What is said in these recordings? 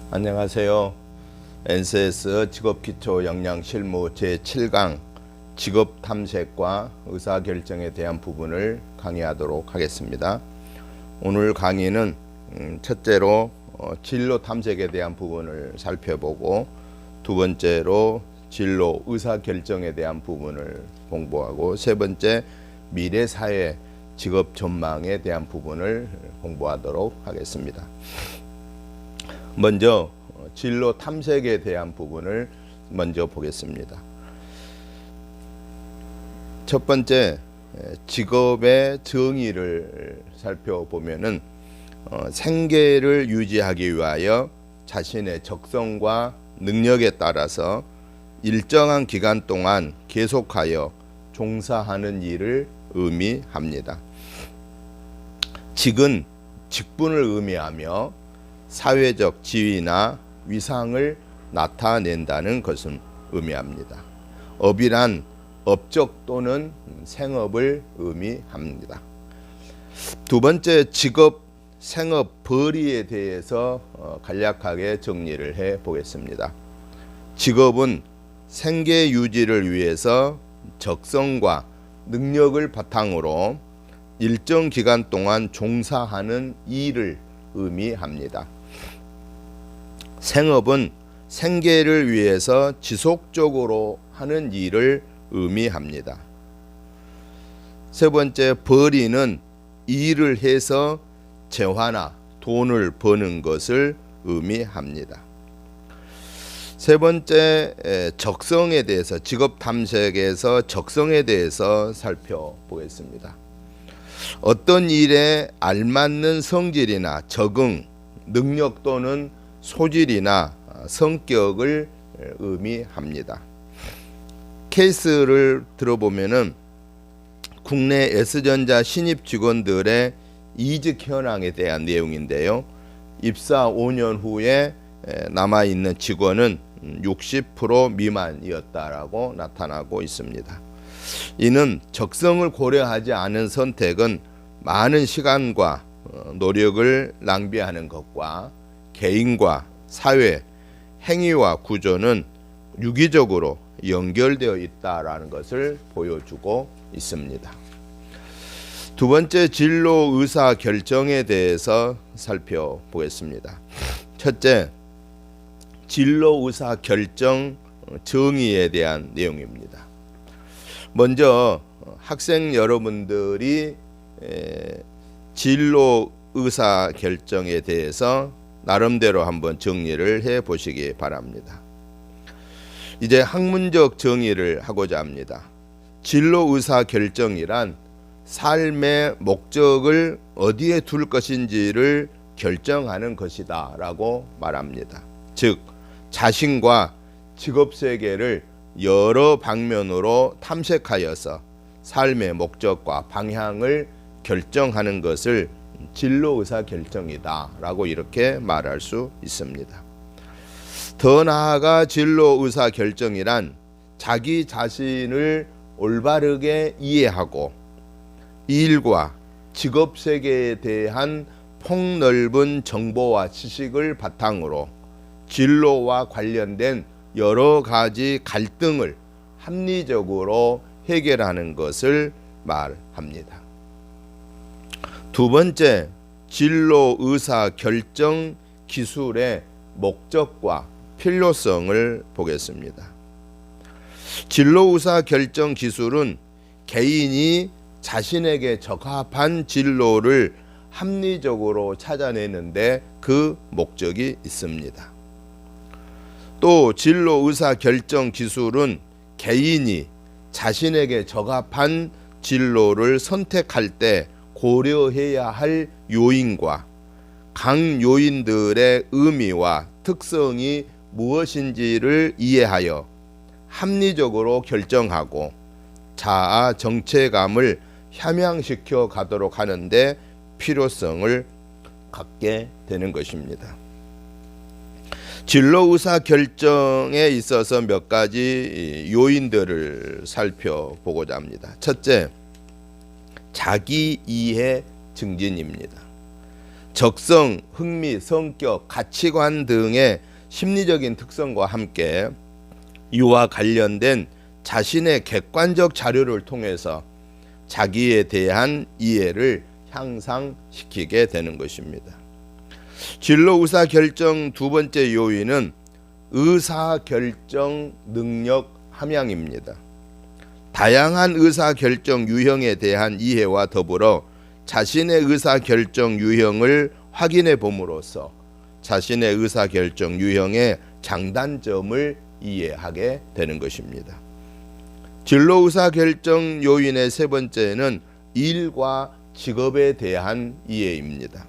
안녕하세요. NCS 직업기초역량실무 제7강 직업탐색과 의사결정에 대한 부분을 강의하도록 하겠습니다. 오늘 강의는 첫째로 진로탐색에 대한 부분을 살펴보고, 두 번째로 진로 의사결정에 대한 부분을 공부하고, 세 번째 미래사회 직업 전망에 대한 부분을 공부하도록 하겠습니다. 먼저 진로 탐색에 대한 부분을 먼저 보겠습니다. 첫 번째, 직업의 정의를 살펴보면은 생계를 유지하기 위하여 자신의 적성과 능력에 따라서 일정한 기간 동안 계속하여 종사하는 일을 의미합니다. 직은 직분을 의미하며 사회적 지위나 위상을 나타낸다는 것을 의미합니다. 업이란 업적 또는 생업을 의미합니다. 두 번째, 직업, 생업, 벌이에 대해서 간략하게 정리를 해 보겠습니다. 직업은 생계 유지를 위해서 적성과 능력을 바탕으로 일정 기간 동안 종사하는 일을 의미합니다. 생업은 생계를 위해서 지속적으로 하는 일을 의미합니다. 세 번째, 벌이는 일을 해서 재화나 돈을 버는 것을 의미합니다. 세 번째, 적성에 대해서, 직업 탐색에서 적성에 대해서 살펴보겠습니다. 어떤 일에 알맞는 성질이나 적응, 능력 또는 소질이나 성격을 의미합니다. 케이스를 들어보면은 국내 S전자 신입 직원들의 이직 현황에 대한 내용인데요. 입사 5년 후에 남아있는 직원은 60% 미만이었다라고 나타나고 있습니다. 이는 적성을 고려하지 않은 선택은 많은 시간과 노력을 낭비하는 것과 개인과 사회, 행위와 구조는 유기적으로 연결되어 있다라는 것을 보여주고 있습니다. 두 번째, 진로 의사 결정에 대해서 살펴보겠습니다. 첫째, 진로 의사 결정 정의에 대한 내용입니다. 먼저 학생 여러분들이 진로 의사 결정에 대해서 나름대로 한번 정리를 해 보시기 바랍니다. 이제 학문적 정의를 하고자 합니다. 진로 의사 결정이란 삶의 목적을 어디에 둘 것인지를 결정하는 것이다 라고 말합니다. 즉, 자신과 직업 세계를 여러 방면으로 탐색하여서 삶의 목적과 방향을 결정하는 것을 진로 의사 결정이다 라고 이렇게 말할 수 있습니다. 더 나아가 진로 의사 결정이란 자기 자신을 올바르게 이해하고 일과 직업 세계에 대한 폭넓은 정보와 지식을 바탕으로 진로와 관련된 여러 가지 갈등을 합리적으로 해결하는 것을 말합니다. 두 번째, 진로 의사 결정 기술의 목적과 필요성을 보겠습니다. 진로 의사 결정 기술은 개인이 자신에게 적합한 진로를 합리적으로 찾아내는데 그 목적이 있습니다. 또 진로 의사 결정 기술은 개인이 자신에게 적합한 진로를 선택할 때 고려해야 할 요인과 각 요인들의 의미와 특성이 무엇인지를 이해하여 합리적으로 결정하고 자아 정체감을 함양시켜 가도록 하는데 필요성을 갖게 되는 것입니다. 진로 의사 결정에 있어서 몇 가지 요인들을 살펴보고자 합니다. 첫째, 자기 이해 증진입니다. 적성, 흥미, 성격, 가치관 등의 심리적인 특성과 함께 이와 관련된 자신의 객관적 자료를 통해서 자기에 대한 이해를 향상시키게 되는 것입니다. 진로 의사결정 두 번째 요인은 의사결정 능력 함양입니다. 다양한 의사결정 유형에 대한 이해와 더불어 자신의 의사결정 유형을 확인해 봄으로써 자신의 의사결정 유형의 장단점을 이해하게 되는 것입니다. 진로 의사결정 요인의 세 번째는 일과 직업에 대한 이해입니다.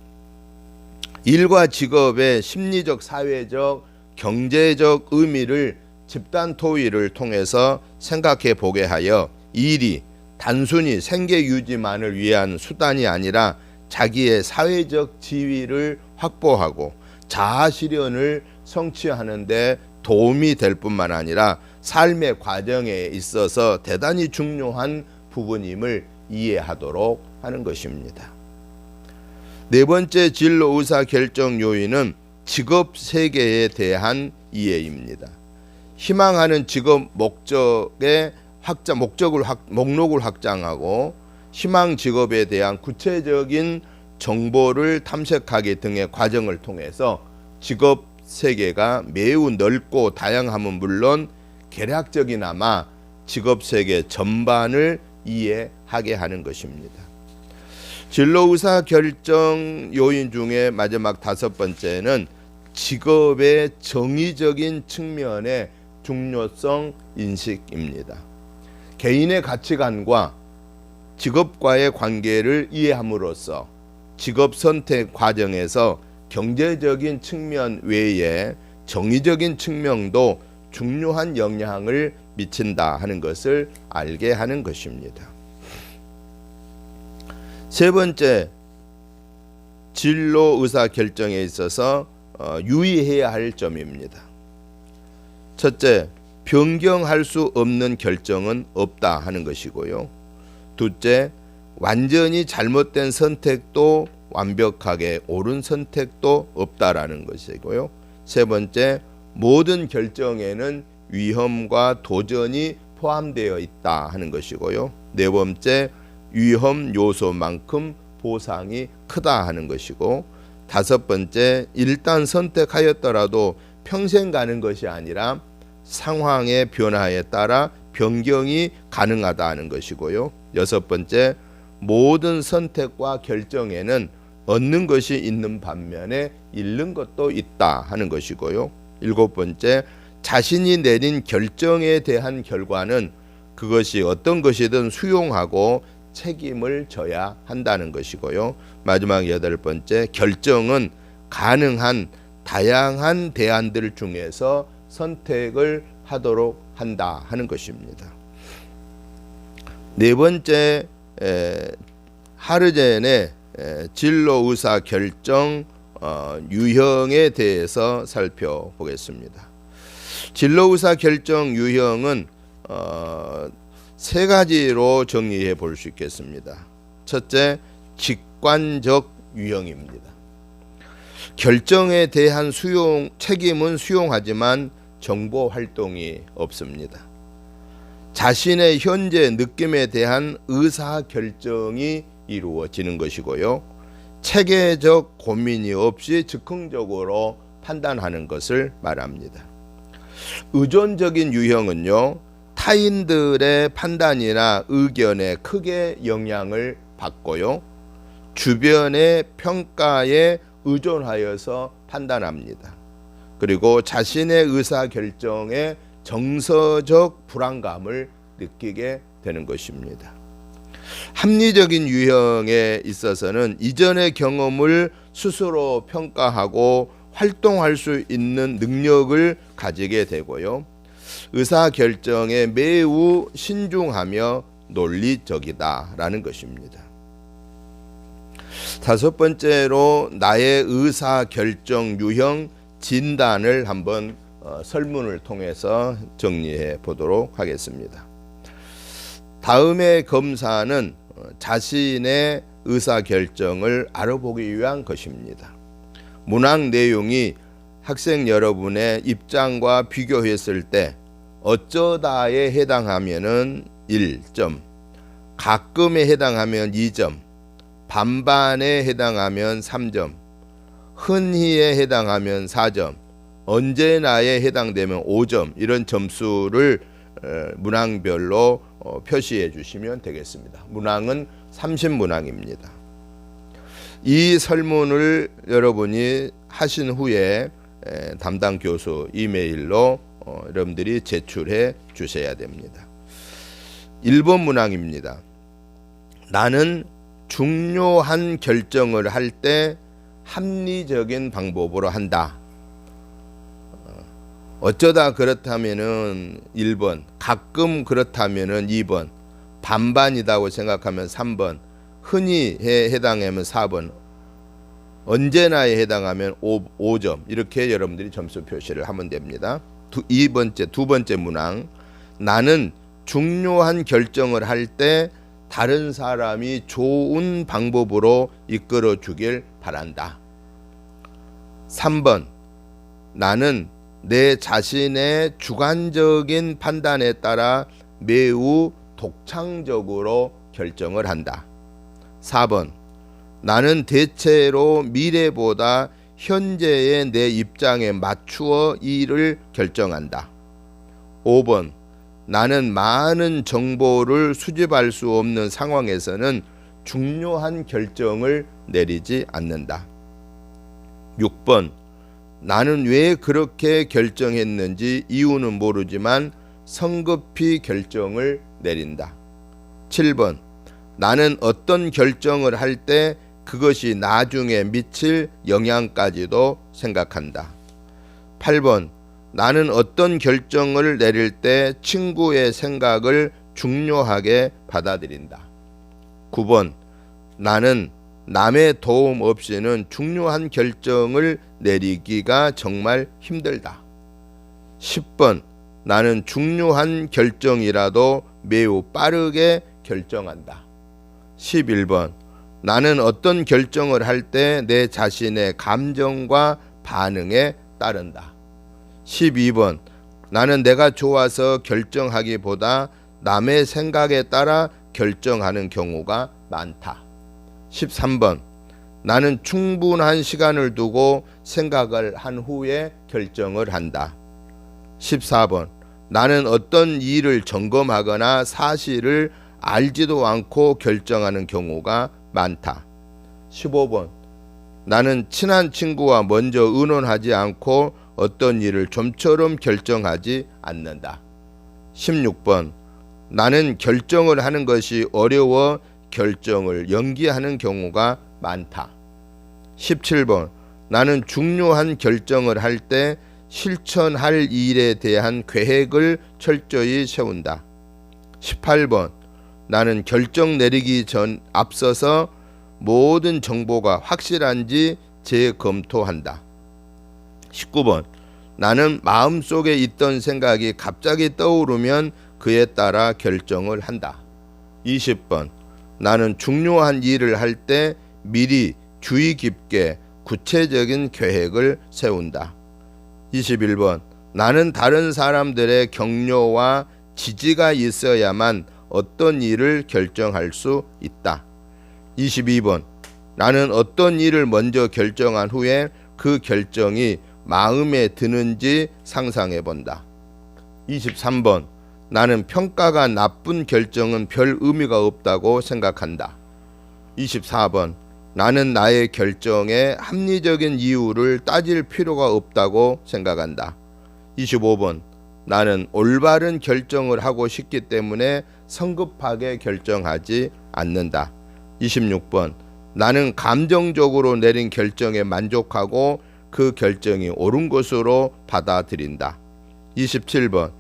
일과 직업의 심리적, 사회적, 경제적 의미를 집단 토의를 통해서 생각해 보게 하여 일이 단순히 생계 유지만을 위한 수단이 아니라 자기의 사회적 지위를 확보하고 자아 실현을 성취하는 데 도움이 될 뿐만 아니라 삶의 과정에 있어서 대단히 중요한 부분임을 이해하도록 하는 것입니다. 네 번째 진로 의사 결정 요인은 직업 세계에 대한 이해입니다. 희망하는 직업 목록을 확장하고 희망 직업에 대한 구체적인 정보를 탐색하기 등의 과정을 통해서 직업 세계가 매우 넓고 다양함은 물론 개략적이나마 직업 세계 전반을 이해하게 하는 것입니다. 진로 의사 결정 요인 중에 마지막 다섯 번째는 직업의 정의적인 측면의 중요성 인식입니다. 개인의 가치관과 직업과의 관계를 이해함으로써 직업 선택 과정에서 경제적인 측면 외에 정의적인 측면도 중요한 영향을 미친다 하는 것을 알게 하는 것입니다. 세 번째, 진로 의사 결정에 있어서 유의해야 할 점입니다. 첫째, 변경할 수 없는 결정은 없다 하는 것이고요. 둘째, 완전히 잘못된 선택도 완벽하게 옳은 선택도 없다라는 것이고요. 세 번째, 모든 결정에는 위험과 도전이 포함되어 있다 하는 것이고요. 네 번째, 위험 요소만큼 보상이 크다 하는 것이고, 다섯 번째, 일단 선택하였더라도 평생 가는 것이 아니라 상황의 변화에 따라 변경이 가능하다 하는 것이고요. 여섯 번째, 모든 선택과 결정에는 얻는 것이 있는 반면에 잃는 것도 있다 하는 것이고요. 일곱 번째, 자신이 내린 결정에 대한 결과는 그것이 어떤 것이든 수용하고 책임을 져야 한다는 것이고요. 마지막 여덟 번째, 결정은 가능한 다양한 대안들 중에서 선택을 하도록 한다 하는 것입니다. 네 번째, 하르젠의 진로 의사 결정 유형에 대해서 살펴보겠습니다. 진로 의사 결정 유형은 세 가지로 정리해 볼 수 있겠습니다. 첫째, 직관적 유형입니다. 결정에 대한 책임은 수용하지만 정보 활동이 없습니다. 자신의 현재 느낌에 대한 의사 결정이 이루어지는 것이고요. 체계적 고민이 없이 즉흥적으로 판단하는 것을 말합니다. 의존적인 유형은요, 타인들의 판단이나 의견에 크게 영향을 받고요, 주변의 평가에 의존하여서 판단합니다. 그리고 자신의 의사결정에 정서적 불안감을 느끼게 되는 것입니다. 합리적인 유형에 있어서는 이전의 경험을 스스로 평가하고 활동할 수 있는 능력을 가지게 되고요, 의사결정에 매우 신중하며 논리적이다라는 것입니다. 다섯 번째로 나의 의사결정 유형 진단을 한번 설문을 통해서 정리해 보도록 하겠습니다. 다음의 검사는 자신의 의사결정을 알아보기 위한 것입니다. 문항 내용이 학생 여러분의 입장과 비교했을 때 어쩌다에 해당하면은 1점, 가끔에 해당하면 2점, 반반에 해당하면 3점, 흔히에 해당하면 4점, 언제나에 해당되면 5점, 이런 점수를 문항별로 표시해 주시면 되겠습니다. 문항은 30문항입니다. 이 설문을 여러분이 하신 후에 담당 교수 이메일로 여러분들이 제출해 주셔야 됩니다. 1번 문항입니다. 나는 중요한 결정을 할 때 합리적인 방법으로 한다. 어쩌다 그렇다면은 1번, 가끔 그렇다면은 2번, 반반이다고 생각하면 3번, 흔히 해당하면 4번, 언제나에 해당하면 5점, 이렇게 여러분들이 점수 표시를 하면 됩니다. 두 번째 문항, 나는 중요한 결정을 할 때 다른 사람이 좋은 방법으로 이끌어 주길 바란다. 3번, 나는 내 자신의 주관적인 판단에 따라 매우 독창적으로 결정을 한다. 4번, 나는 대체로 미래보다 현재의 내 입장에 맞추어 일을 결정한다. 5번, 나는 많은 정보를 수집할 수 없는 상황에서는 중요한 결정을 내리지 않는다. 6번, 나는 왜 그렇게 결정했는지 이유는 모르지만 성급히 결정을 내린다. 7번, 나는 어떤 결정을 할 때 그것이 나중에 미칠 영향까지도 생각한다. 8번, 나는 어떤 결정을 내릴 때 친구의 생각을 중요하게 받아들인다. 9번, 나는 남의 도움 없이는 중요한 결정을 내리기가 정말 힘들다. 10번, 나는 중요한 결정이라도 매우 빠르게 결정한다. 11번, 나는 어떤 결정을 할 때 내 자신의 감정과 반응에 따른다. 12번, 나는 내가 좋아서 결정하기보다 남의 생각에 따라 결정하는 경우가 많다. 13번, 나는 충분한 시간을 두고 생각을 한 후에 결정을 한다. 14번, 나는 어떤 일을 점검하거나 사실을 알지도 않고 결정하는 경우가 많다. 15번, 나는 친한 친구와 먼저 의논하지 않고 어떤 일을 좀처럼 결정하지 않는다. 16번, 나는 결정을 하는 것이 어려워 결정을 연기하는 경우가 많다. 17번, 나는 중요한 결정을 할 때 실천할 일에 대한 계획을 철저히 세운다. 18번, 나는 결정 내리기 전 앞서서 모든 정보가 확실한지 재검토한다. 19번, 나는 마음속에 있던 생각이 갑자기 떠오르면 그에 따라 결정을 한다. 20번, 나는 중요한 일을 할 때 미리 주의 깊게 구체적인 계획을 세운다. 21번, 나는 다른 사람들의 격려와 지지가 있어야만 어떤 일을 결정할 수 있다. 22번, 나는 어떤 일을 먼저 결정한 후에 그 결정이 마음에 드는지 상상해 본다. 23번, 나는 평가가 나쁜 결정은 별 의미가 없다고 생각한다. 24번, 나는 나의 결정에 합리적인 이유를 따질 필요가 없다고 생각한다. 25번, 나는 올바른 결정을 하고 싶기 때문에 성급하게 결정하지 않는다. 26번, 나는 감정적으로 내린 결정에 만족하고 그 결정이 옳은 것으로 받아들인다. 27번,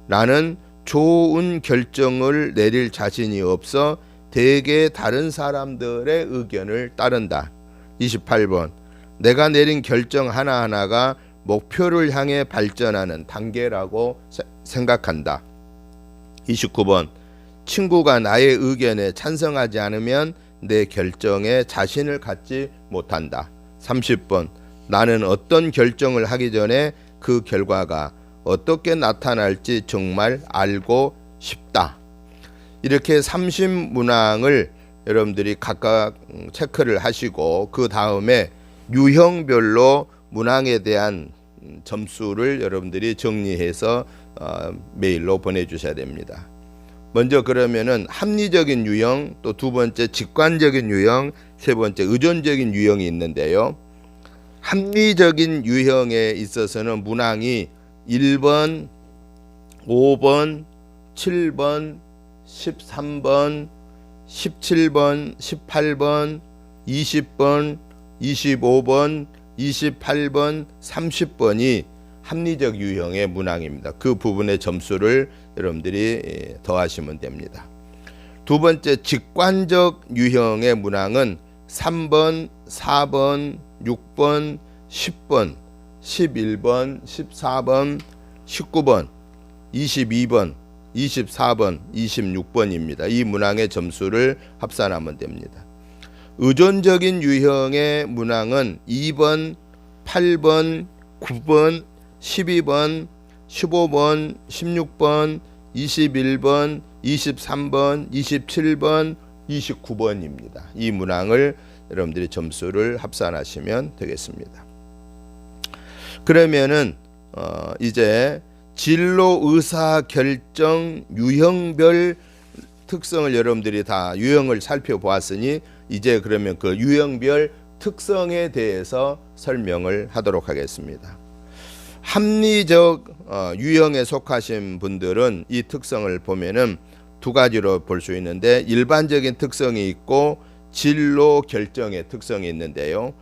나는 좋은 결정을 내릴 자신이 없어 대개 다른 사람들의 의견을 따른다. 28번, 내가 내린 결정 하나하나가 목표를 향해 발전하는 단계라고 생각한다. 29번, 친구가 나의 의견에 찬성하지 않으면 내 결정에 자신을 갖지 못한다. 30번 나는 어떤 결정을 하기 전에 그 결과가 어떻게 나타날지 정말 알고 싶다. 이렇게 30문항을 여러분들이 각각 체크를 하시고 그 다음에 유형별로 문항에 대한 점수를 여러분들이 정리해서 메일로 보내주셔야 됩니다. 먼저 그러면은 합리적인 유형, 또 두 번째 직관적인 유형, 세 번째 의존적인 유형이 있는데요. 합리적인 유형에 있어서는 문항이 1번, 5번, 7번, 13번, 17번, 18번, 20번, 25번, 28번, 30번이 합리적 유형의 문항입니다. 그 부분의 점수를 여러분들이 더하시면 됩니다. 두 번째 직관적 유형의 문항은 3번, 4번, 6번, 10번, 11번, 14번, 19번, 22번, 24번, 26번입니다. 이 문항의 점수를 합산하면 됩니다. 의존적인 유형의 문항은 2번, 8번, 9번, 12번, 15번, 16번, 21번, 23번, 27번, 29번입니다. 이 문항을 여러분들이 점수를 합산하시면 되겠습니다. 그러면은 이제 진로 의사 결정 유형별 특성을 여러분들이 다 유형을 살펴보았으니 이제 그러면 그 유형별 특성에 대해서 설명을 하도록 하겠습니다. 합리적 유형에 속하신 분들은 이 특성을 보면은 두 가지로 볼 수 있는데 일반적인 특성이 있고 진로 결정의 특성이 있는데요.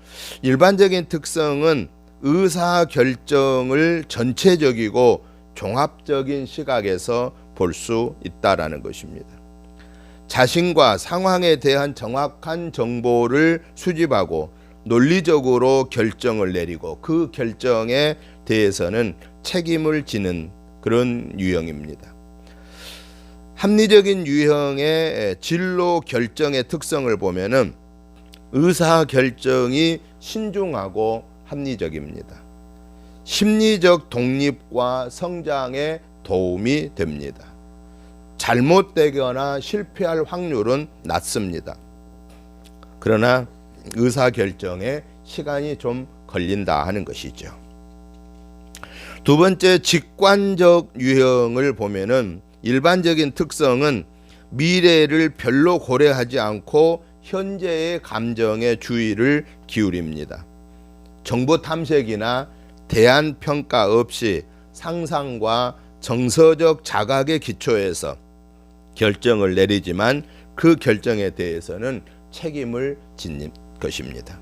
일반적인 특성은 의사 결정을 전체적이고 종합적인 시각에서 볼 수 있다라는 것입니다. 자신과 상황에 대한 정확한 정보를 수집하고 논리적으로 결정을 내리고 그 결정에 대해서는 책임을 지는 그런 유형입니다. 합리적인 유형의 진로 결정의 특성을 보면은 의사 결정이 신중하고 합리적입니다. 심리적 독립과 성장에 도움이 됩니다. 잘못되거나 실패할 확률은 낮습니다. 그러나 의사결정에 시간이 좀 걸린다 하는 것이죠. 두 번째 직관적 유형을 보면은 일반적인 특성은 미래를 별로 고려하지 않고 현재의 감정에 주의를 기울입니다. 정보 탐색이나 대안 평가 없이 상상과 정서적 자각의 기초에서 결정을 내리지만 그 결정에 대해서는 책임을 짓는 것입니다.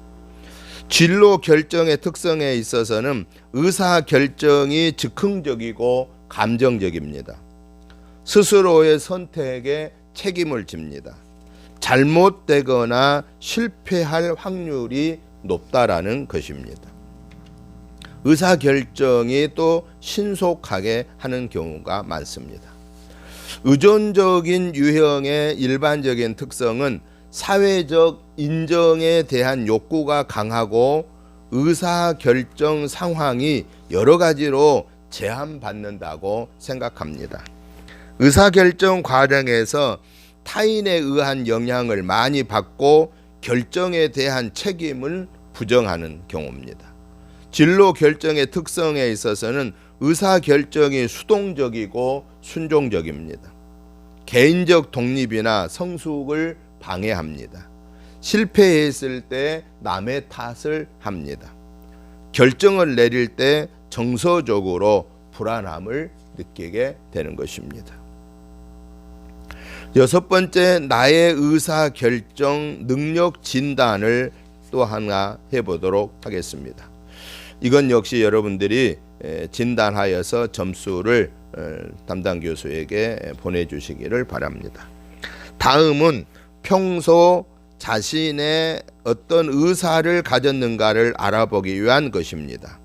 진로 결정의 특성에 있어서는 의사 결정이 즉흥적이고 감정적입니다. 스스로의 선택에 책임을 집니다. 잘못되거나 실패할 확률이 높다라는 것입니다. 의사결정이 또 신속하게 하는 경우가 많습니다. 의존적인 유형의 일반적인 특성은 사회적 인정에 대한 욕구가 강하고 의사결정 상황이 여러 가지로 제한받는다고 생각합니다. 의사결정 과정에서 타인에 의한 영향을 많이 받고 결정에 대한 책임을 부정하는 경우입니다. 진로 결정의 특성에 있어서는 의사결정이 수동적이고 순종적입니다. 개인적 독립이나 성숙을 방해합니다. 실패했을 때 남의 탓을 합니다. 결정을 내릴 때 정서적으로 불안함을 느끼게 되는 것입니다. 여섯 번째, 나의 의사결정 능력 진단을 또 하나 해보도록 하겠습니다. 이건 역시 여러분들이 진단하여서 점수를 담당 교수에게 보내주시기를 바랍니다. 다음은 평소 자신의 어떤 의사를 가졌는가를 알아보기 위한 것입니다.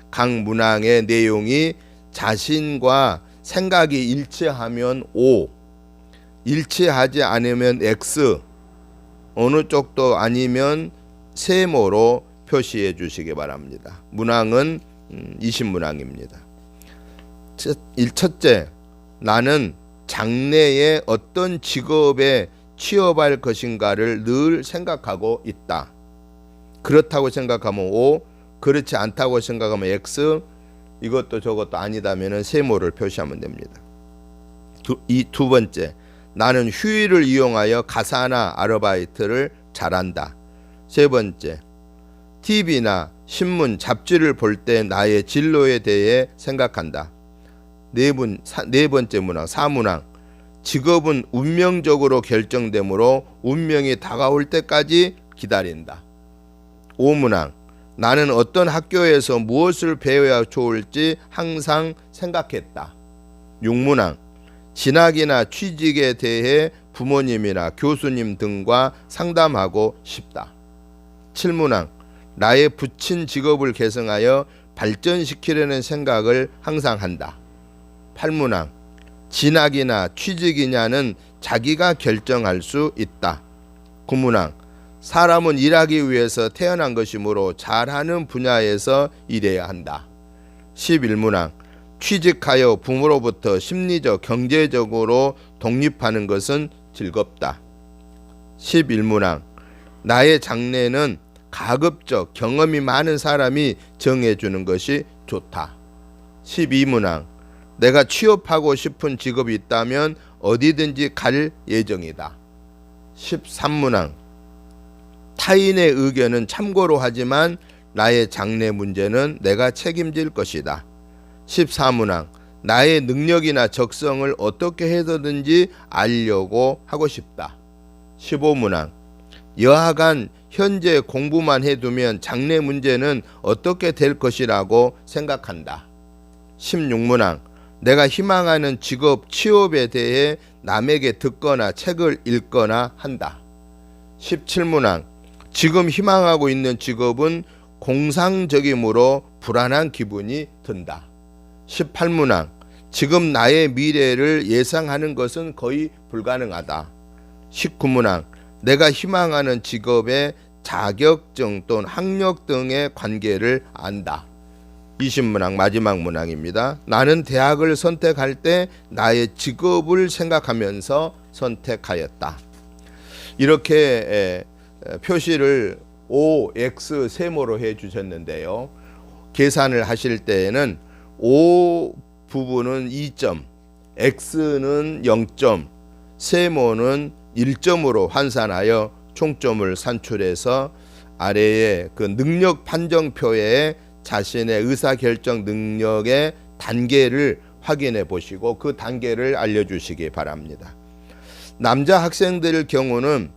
각 문항의 내용이 자신과 생각이 일치하면 O, 일치하지 않으면 X, 어느 쪽도 아니면 세모로 표시해 주시기 바랍니다. 문항은 20문항입니다. 첫째, 나는 장래에 어떤 직업에 취업할 것인가를 늘 생각하고 있다. 그렇다고 생각하면 O, 그렇지 않다고 생각하면 X, 이것도 저것도 아니다면 세모를 표시하면 됩니다. 두 번째, 나는 휴일을 이용하여 가사나 아르바이트를 잘한다. 세 번째, TV나 신문, 잡지를 볼 때 나의 진로에 대해 생각한다. 네 번째 문항, 4문항, 직업은 운명적으로 결정되므로 운명이 다가올 때까지 기다린다. 5문항, 나는 어떤 학교에서 무엇을 배워야 좋을지 항상 생각했다. 6문항, 진학이나 취직에 대해 부모님이나 교수님 등과 상담하고 싶다. 7문항, 나의 붙인 직업을 개성하여 발전시키려는 생각을 항상 한다. 8문항, 진학이나 취직이냐는 자기가 결정할 수 있다. 9문항, 사람은 일하기 위해서 태어난 것이므로 잘하는 분야에서 일해야 한다. 11문항, 취직하여 부모로부터 심리적, 경제적으로 독립하는 것은 즐겁다. 11문항, 나의 장래는 가급적 경험이 많은 사람이 정해주는 것이 좋다. 12문항, 내가 취업하고 싶은 직업이 있다면 어디든지 갈 예정이다. 13문항, 타인의 의견은 참고로 하지만 나의 장래 문제는 내가 책임질 것이다. 14문항, 나의 능력이나 적성을 어떻게 해서든지 알려고 하고 싶다. 15문항, 여하간 현재 공부만 해두면 장래 문제는 어떻게 될 것이라고 생각한다. 16문항, 내가 희망하는 직업, 취업에 대해 남에게 듣거나 책을 읽거나 한다. 17문항, 지금 희망하고 있는 직업은 공상적이므로 불안한 기분이 든다. 18문항, 지금 나의 미래를 예상하는 것은 거의 불가능하다. 19문항, 내가 희망하는 직업의 자격증 또는 학력 등의 관계를 안다. 20문항 마지막 문항입니다. 나는 대학을 선택할 때 나의 직업을 생각하면서 선택하였다. 이렇게 표시를 O, X 세모로 해 주셨는데요. 계산을 하실 때에는 O 부분은 2점, X는 0점, 세모는 1점으로 환산하여 총점을 산출해서 아래에 그 능력 판정표에 자신의 의사결정 능력의 단계를 확인해 보시고 그 단계를 알려주시기 바랍니다. 남자 학생들 경우는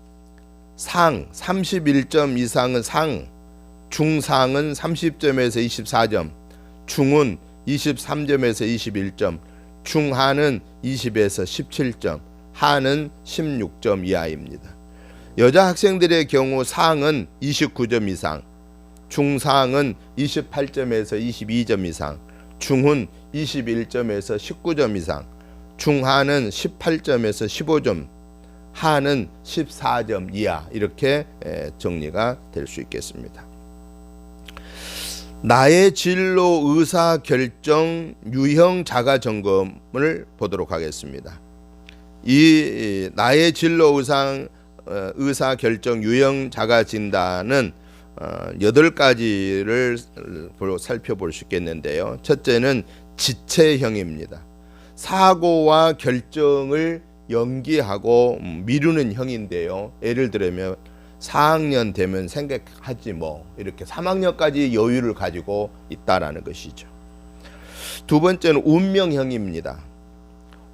상 31점 이상은 상, 중상은 30점에서 24점, 중은 23점에서 21점, 중하는 20에서 17점, 하는 16점 이하입니다. 여자 학생들의 경우 상은 29점 이상, 중상은 28점에서 22점 이상, 중은 21점에서 19점 이상, 중하는 18점에서 15점, 하는 14점 이하, 이렇게 정리가 될 수 있겠습니다. 나의 진로 의사결정 유형 자가점검을 보도록 하겠습니다. 이 나의 진로 의사결정 유형 자가진단은 8가지를 살펴볼 수 있겠는데요. 첫째는 지체형입니다. 사고와 결정을 연기하고 미루는 형인데요. 예를 들면 4학년 되면 생각하지 뭐, 이렇게 3학년까지 여유를 가지고 있다라는 것이죠. 두 번째는 운명형입니다.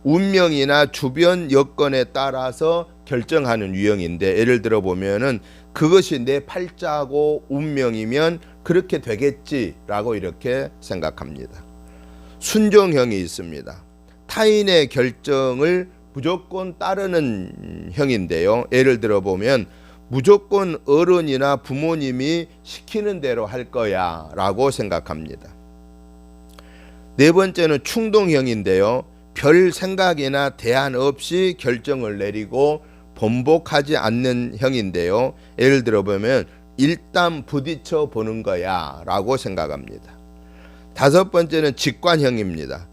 운명이나 주변 여건에 따라서 결정하는 유형인데, 예를 들어 보면은 그것이 내 팔자고 운명이면 그렇게 되겠지라고 이렇게 생각합니다. 순종형이 있습니다. 타인의 결정을 무조건 따르는 형인데요. 예를 들어 보면 무조건 어른이나 부모님이 시키는 대로 할 거야 라고 생각합니다. 네 번째는 충동형인데요. 별 생각이나 대안 없이 결정을 내리고 번복하지 않는 형인데요. 예를 들어 보면 일단 부딪혀 보는 거야 라고 생각합니다. 다섯 번째는 직관형입니다.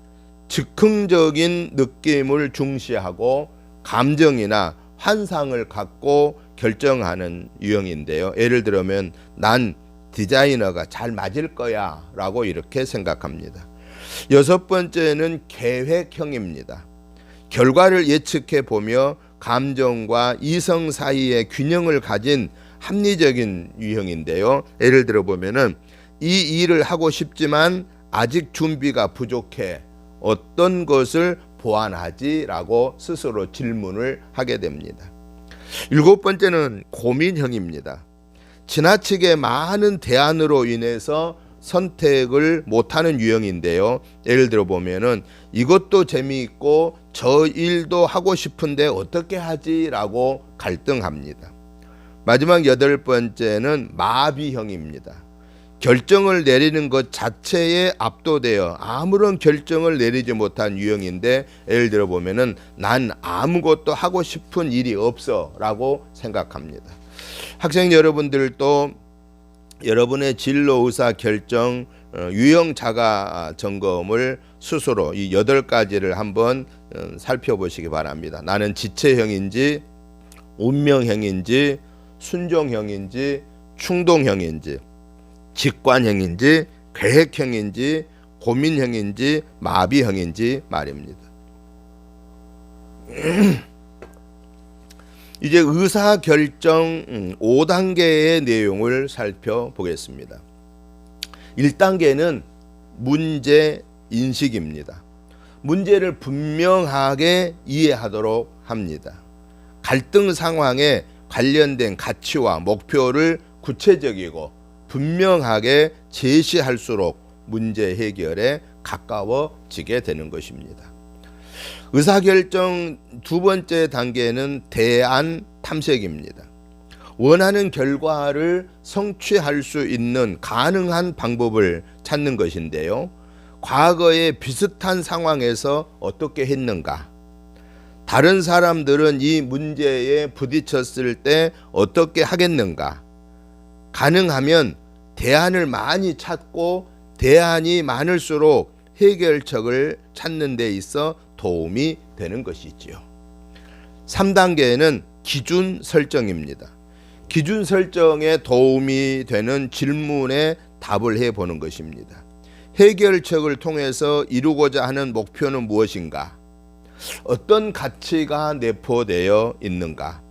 즉흥적인 느낌을 중시하고 감정이나 환상을 갖고 결정하는 유형인데요. 예를 들면 난 디자이너가 잘 맞을 거야 라고 이렇게 생각합니다. 여섯 번째는 계획형입니다. 결과를 예측해 보며 감정과 이성 사이의 균형을 가진 합리적인 유형인데요. 예를 들어 보면은 이 일을 하고 싶지만 아직 준비가 부족해. 어떤 것을 보완하지? 라고 스스로 질문을 하게 됩니다. 일곱 번째는 고민형입니다. 지나치게 많은 대안으로 인해서 선택을 못하는 유형인데요. 예를 들어 보면은 이것도 재미있고 저 일도 하고 싶은데 어떻게 하지? 라고 갈등합니다. 마지막 여덟 번째는 마비형입니다. 결정을 내리는 것 자체에 압도되어 아무런 결정을 내리지 못한 유형인데 예를 들어 보면은 난 아무것도 하고 싶은 일이 없어 라고 생각합니다. 학생 여러분들도 여러분의 진로 의사 결정 유형 자가 점검을 스스로 이 8가지를 한번 살펴보시기 바랍니다. 나는 지체형인지 운명형인지 순종형인지 충동형인지 직관형인지 계획형인지 고민형인지 마비형인지 말입니다. 이제 의사결정 5단계의 내용을 살펴보겠습니다. 1단계는 문제 인식입니다. 문제를 분명하게 이해하도록 합니다. 갈등 상황에 관련된 가치와 목표를 구체적이고 분명하게 제시할수록 문제 해결에 가까워지게 되는 것입니다. 의사결정 두 번째 단계는 대안 탐색입니다. 원하는 결과를 성취할 수 있는 가능한 방법을 찾는 것인데요. 과거에 비슷한 상황에서 어떻게 했는가? 다른 사람들은 이 문제에 부딪혔을 때 어떻게 하겠는가? 가능하면 대안을 많이 찾고 대안이 많을수록 해결책을 찾는 데 있어 도움이 되는 것이지요. 3단계는 기준 설정입니다. 기준 설정에 도움이 되는 질문에 답을 해보는 것입니다. 해결책을 통해서 이루고자 하는 목표는 무엇인가? 어떤 가치가 내포되어 있는가?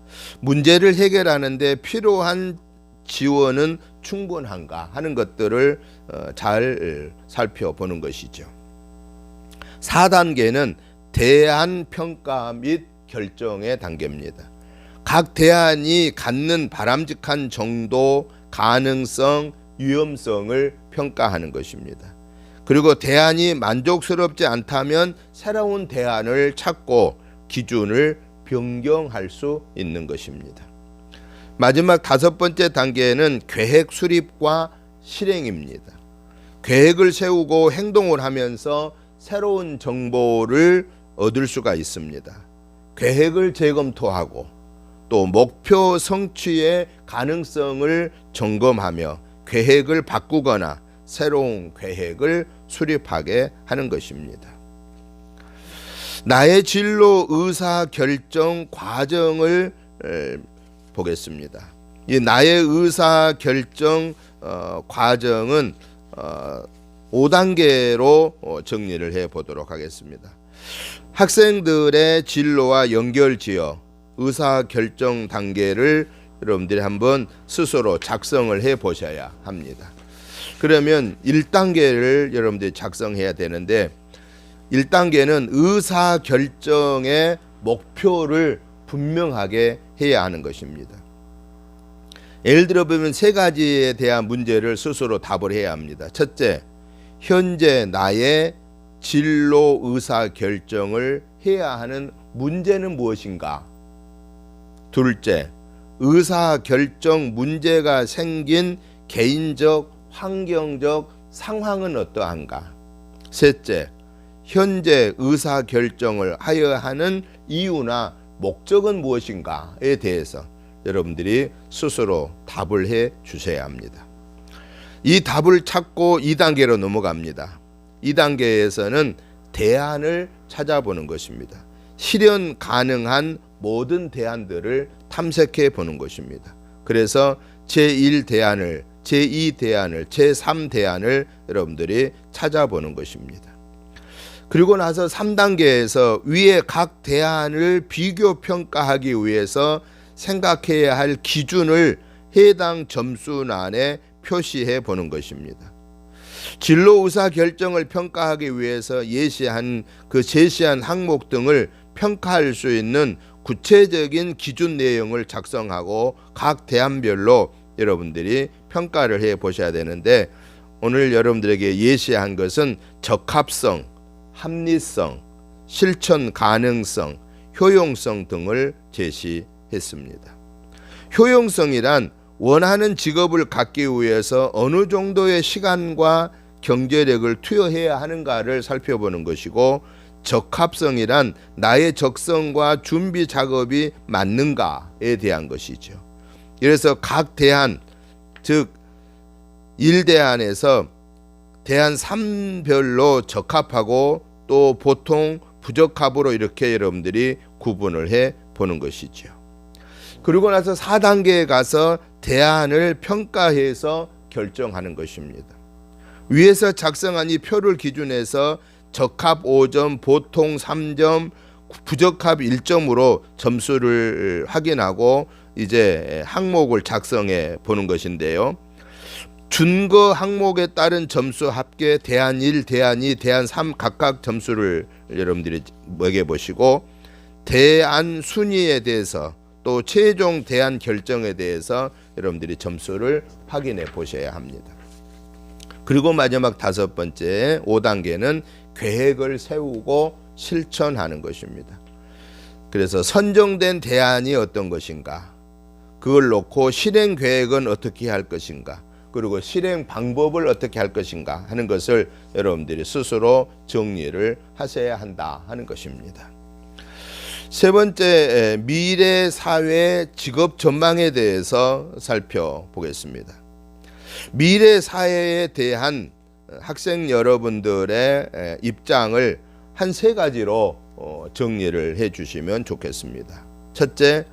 문제를 해결하는 데 필요한 지원은 충분한가 하는 것들을 잘 살펴보는 것이죠. 4단계는 대안 평가 및 결정의 단계입니다. 각 대안이 갖는 바람직한 정도, 가능성, 위험성을 평가하는 것입니다. 그리고 대안이 만족스럽지 않다면 새로운 대안을 찾고 기준을 변경할 수 있는 것입니다. 마지막 5번째 단계는 계획 수립과 실행입니다. 계획을 세우고 행동을 하면서 새로운 정보를 얻을 수가 있습니다. 계획을 재검토하고 또 목표 성취의 가능성을 점검하며 계획을 바꾸거나 새로운 계획을 수립하게 하는 것입니다. 나의 진로 의사 결정 과정을 보겠습니다. 이 나의 의사 결정 과정은 5단계로 정리를 해 보도록 하겠습니다. 학생들의 진로와 연결지어 의사 결정 단계를 여러분들이 한번 스스로 작성을 해 보셔야 합니다. 그러면 1단계를 여러분들이 작성해야 되는데 1단계는 의사 결정의 목표를 분명하게 해야 하는 것입니다. 예를 들어 보면 3가지에 대한 문제를 스스로 답을 해야 합니다. 첫째, 현재 나의 진로 의사 결정을 해야 하는 문제는 무엇인가? 둘째, 의사 결정 문제가 생긴 개인적, 환경적 상황은 어떠한가? 셋째, 현재 의사 결정을 하여야 하는 이유나 목적은 무엇인가에 대해서 여러분들이 스스로 답을 해 주셔야 합니다. 이 답을 찾고 2단계로 넘어갑니다. 2단계에서는 대안을 찾아보는 것입니다. 실현 가능한 모든 대안들을 탐색해 보는 것입니다. 그래서 제1대안을, 제2대안을, 제3대안을 여러분들이 찾아보는 것입니다. 그리고 나서 3단계에서 위에 각 대안을 비교 평가하기 위해서 생각해야 할 기준을 해당 점수란에 표시해 보는 것입니다. 진로 의사 결정을 평가하기 위해서 제시한 항목 등을 평가할 수 있는 구체적인 기준 내용을 작성하고 각 대안별로 여러분들이 평가를 해 보셔야 되는데, 오늘 여러분들에게 예시한 것은 적합성, 합리성, 실천 가능성, 효용성 등을 제시했습니다. 효용성이란 원하는 직업을 갖기 위해서 어느 정도의 시간과 경제력을 투여해야 하는가를 살펴보는 것이고, 적합성이란 나의 적성과 준비 작업이 맞는가에 대한 것이죠. 그래서 각 대안, 즉 1대안에서 대안 3별로 적합하고 또 보통 부적합으로 이렇게 여러분들이 구분을 해 보는 것이죠. 그리고 나서 4단계에 가서 대안을 평가해서 결정하는 것입니다. 위에서 작성한 이 표를 기준해서 적합 5점, 보통 3점, 부적합 1점으로 점수를 확인하고 이제 항목을 작성해 보는 것인데요. 준거 항목에 따른 점수 합계 대안 1, 대안 2, 대안 3 각각 점수를 여러분들이 매겨 보시고, 대안 순위에 대해서 또 최종 대안 결정에 대해서 여러분들이 점수를 확인해 보셔야 합니다. 그리고 마지막 5번째 5단계는 계획을 세우고 실천하는 것입니다. 그래서 선정된 대안이 어떤 것인가, 그걸 놓고 실행 계획은 어떻게 할 것인가, 그리고 실행 방법을 어떻게 할 것인가 하는 것을 여러분들이 스스로 정리를 하셔야 한다 하는 것입니다. 세 번째, 미래 사회 직업 전망에 대해서 살펴보겠습니다. 미래 사회에 대한 학생 여러분들의 입장을 한 3가지로 정리를 해 주시면 좋겠습니다. 첫째,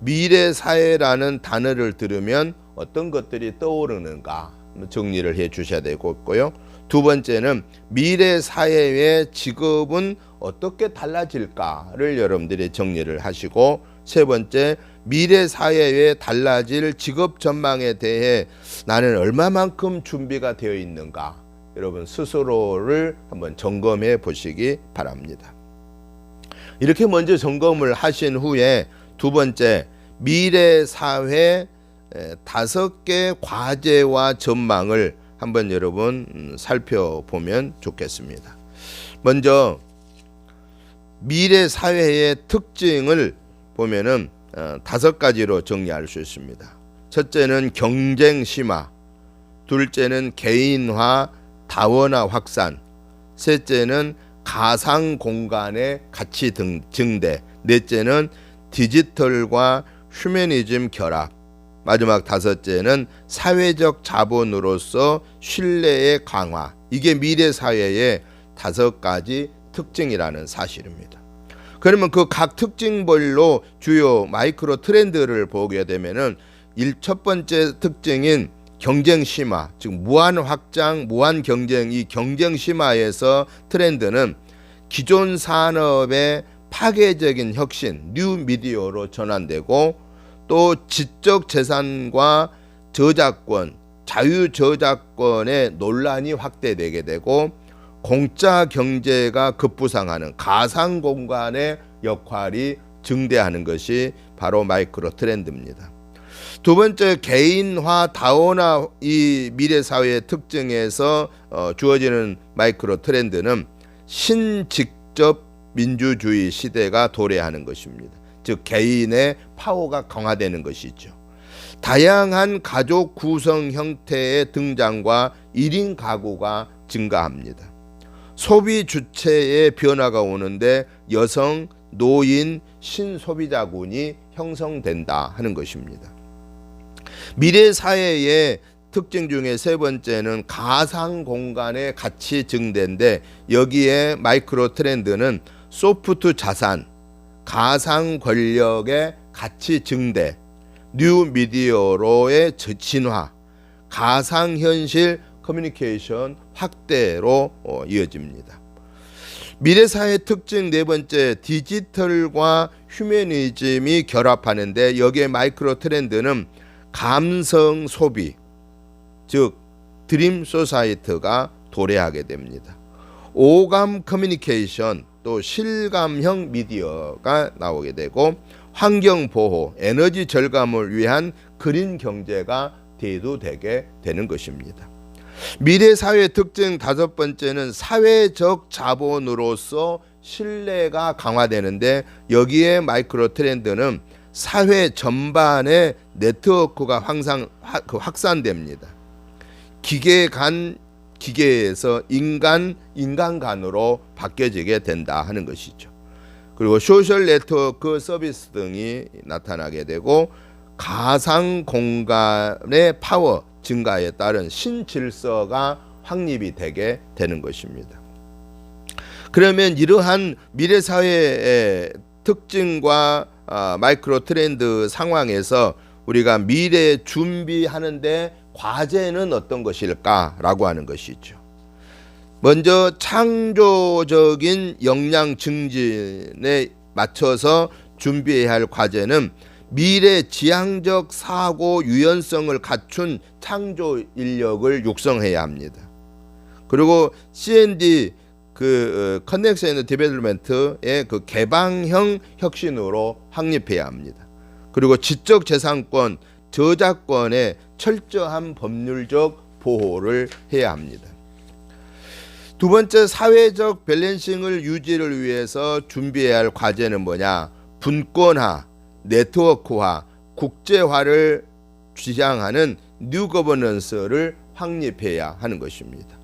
미래 사회라는 단어를 들으면 어떤 것들이 떠오르는가 정리를 해 주셔야 되고요. 두 번째는 미래 사회의 직업은 어떻게 달라질까를 여러분들이 정리를 하시고, 세 번째, 미래 사회에 달라질 직업 전망에 대해 나는 얼마만큼 준비가 되어 있는가, 여러분 스스로를 한번 점검해 보시기 바랍니다. 이렇게 먼저 점검을 하신 후에 두 번째, 미래 사회 5개 과제와 전망을 한번 여러분 살펴보면 좋겠습니다. 먼저 미래 사회의 특징을 보면은 5가지로 정리할 수 있습니다. 첫째는 경쟁 심화, 둘째는 개인화, 다원화 확산, 셋째는 가상 공간의 가치 증대, 넷째는 디지털과 휴머니즘 결합, 마지막 5째는 사회적 자본으로서 신뢰의 강화. 이게 미래 사회의 5가지 특징이라는 사실입니다. 그러면 그 각 특징별로 주요 마이크로 트렌드를 보게 되면은 첫 번째 특징인 경쟁 심화, 즉 무한 확장, 무한 경쟁, 이 경쟁 심화에서 트렌드는 기존 산업의 파괴적인 혁신, 뉴 미디어로 전환되고, 또 지적 재산과 저작권, 자유 저작권의 논란이 확대되게 되고, 공짜 경제가 급부상하는 가상 공간의 역할이 증대하는 것이 바로 마이크로 트렌드입니다. 두 번째, 개인화, 다원화, 이 미래 사회의 특징에서 주어지는 마이크로 트렌드는 신직접 민주주의 시대가 도래하는 것입니다. 즉 개인의 파워가 강화되는 것이죠. 다양한 가족 구성 형태의 등장과 1인 가구가 증가합니다. 소비 주체의 변화가 오는데 여성, 노인, 신소비자군이 형성된다 하는 것입니다. 미래 사회의 특징 중에 세 번째는 가상 공간의 가치 증대인데, 여기에 마이크로 트렌드는 소프트 자산, 가상 권력의 가치 증대, 뉴 미디어로의 진화, 가상 현실 커뮤니케이션 확대로 이어집니다. 미래 사회 특징 네 번째, 디지털과 휴머니즘이 결합하는데, 여기에 마이크로 트렌드는 감성 소비, 즉 드림 소사이티가 도래하게 됩니다. 오감 커뮤니케이션, 또 실감형 미디어가 나오게 되고, 환경 보호, 에너지 절감을 위한 그린 경제가 대두되게 되는 것입니다. 미래 사회 특징 다섯 번째는 사회적 자본으로서 신뢰가 강화되는데, 여기에 마이크로 트렌드는 사회 전반의 네트워크가 확산됩니다. 기계 간 기계에서 인간 간으로 바뀌어지게 된다 하는 것이죠. 그리고 소셜 네트워크 서비스 등이 나타나게 되고, 가상 공간의 파워 증가에 따른 신질서가 확립이 되게 되는 것입니다. 그러면 이러한 미래 사회의 특징과 마이크로 트렌드 상황에서 우리가 미래 준비하는데 과제는 어떤 것일까라고 하는 것이죠. 먼저 창조적인 역량 증진에 맞춰서 준비해야 할 과제는 미래 지향적 사고 유연성을 갖춘 창조 인력을 육성해야 합니다. 그리고 C&D 커넥션 앤드 디벨롭먼트의 개방형 혁신으로 확립해야 합니다. 그리고 지적재산권, 저작권의 철저한 법률적 보호를 해야 합니다. 두 번째, 사회적 밸런싱을 유지를 위해서 준비해야 할 과제는 뭐냐? 분권화, 네트워크화, 국제화를 지향하는 뉴 거버넌스를 확립해야 하는 것입니다.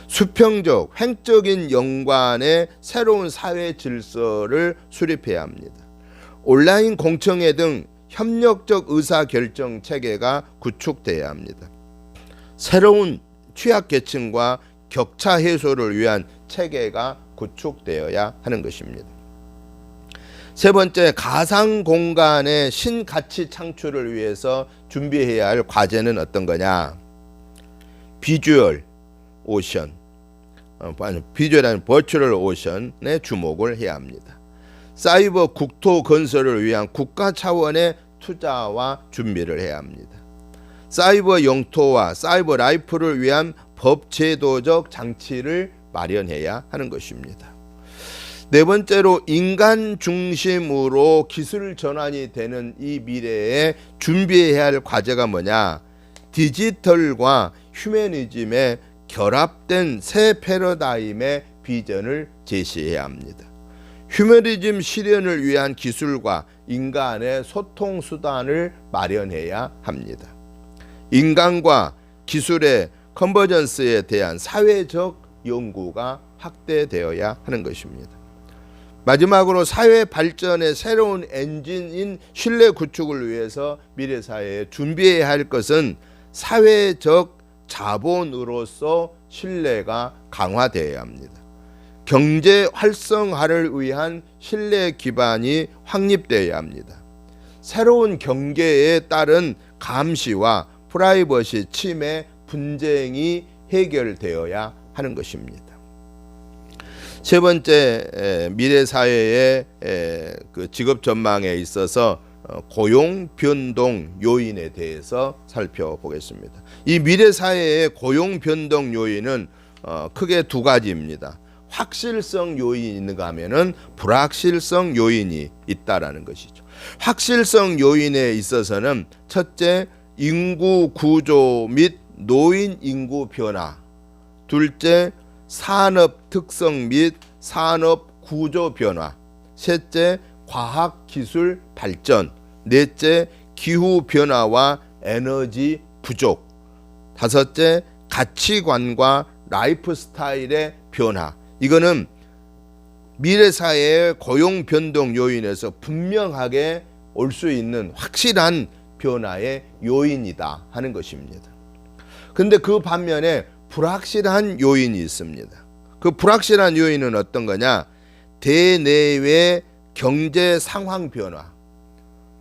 수평적, 횡적인 연관의 새로운 사회 질서를 수립해야 합니다. 온라인 공청회 등 협력적 의사결정 체계가 구축돼야 합니다. 새로운 취약계층과 격차 해소를 위한 체계가 구축되어야 하는 것입니다. 세 번째, 가상 공간의 신가치 창출을 위해서 준비해야 할 과제는 어떤 거냐? 비주얼 오션, 비주얼한 버추얼 오션에 주목을 해야 합니다. 사이버 국토 건설을 위한 국가 차원의 투자와 준비를 해야 합니다. 사이버 영토와 사이버 라이프를 위한 법제도적 장치를 마련해야 하는 것입니다. 네 번째로, 인간 중심으로 기술 전환이 되는 이 미래에 준비해야 할 과제가 뭐냐? 디지털과 휴머니즘의 결합된 새 패러다임의 비전을 제시해야 합니다. 휴머니즘 실현을 위한 기술과 인간의 소통 수단을 마련해야 합니다. 인간과 기술의 컨버전스에 대한 사회적 연구가 확대되어야 하는 것입니다. 마지막으로, 사회 발전의 새로운 엔진인 신뢰 구축을 위해서 미래 사회에 준비해야 할 것은 사회적 자본으로서 신뢰가 강화되어야 합니다. 경제 활성화를 위한 신뢰 기반이 확립되어야 합니다. 새로운 경계에 따른 감시와 프라이버시 침해 분쟁이 해결되어야 하는 것입니다. 세 번째, 미래 사회의 직업 전망에 있어서 고용 변동 요인에 대해서 살펴보겠습니다. 이 미래 사회의 고용 변동 요인은 크게 두 가지입니다. 확실성 요인이 있는가 하면은 불확실성 요인이 있다라는 것이죠. 확실성 요인에 있어서는 첫째, 인구 구조 및 노인 인구 변화, 둘째, 산업 특성 및 산업 구조 변화, 셋째, 과학 기술 발전, 넷째, 기후 변화와 에너지 부족, 다섯째, 가치관과 라이프 스타일의 변화. 이거는 미래 사회의 고용 변동 요인에서 분명하게 올 수 있는 확실한 변화의 요인이다 하는 것입니다. 근데 그 반면에 불확실한 요인이 있습니다. 그 불확실한 요인은 어떤 거냐? 대내외 경제 상황 변화,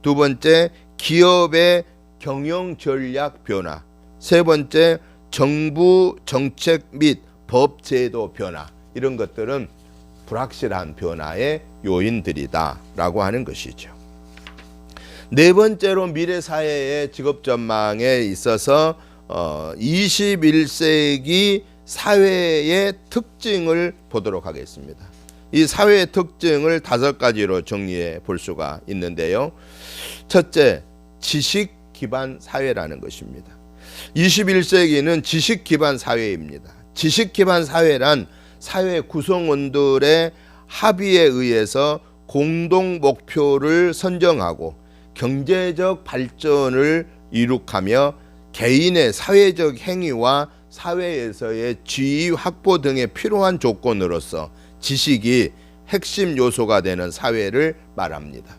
두 번째 기업의 경영 전략 변화, 세 번째 정부 정책 및 법 제도 변화, 이런 것들은 불확실한 변화의 요인들이다라고 하는 것이죠. 네 번째로 미래 사회의 직업 전망에 있어서 21세기 사회의 특징을 보도록 하겠습니다. 이 사회의 특징을 5가지로 정리해 볼 수가 있는데요. 첫째, 지식 기반 사회라는 것입니다. 21세기는 지식 기반 사회입니다. 지식 기반 사회란 사회 구성원들의 합의에 의해서 공동 목표를 선정하고 경제적 발전을 이룩하며 개인의 사회적 행위와 사회에서의 지위 확보 등에 필요한 조건으로서 지식이 핵심 요소가 되는 사회를 말합니다.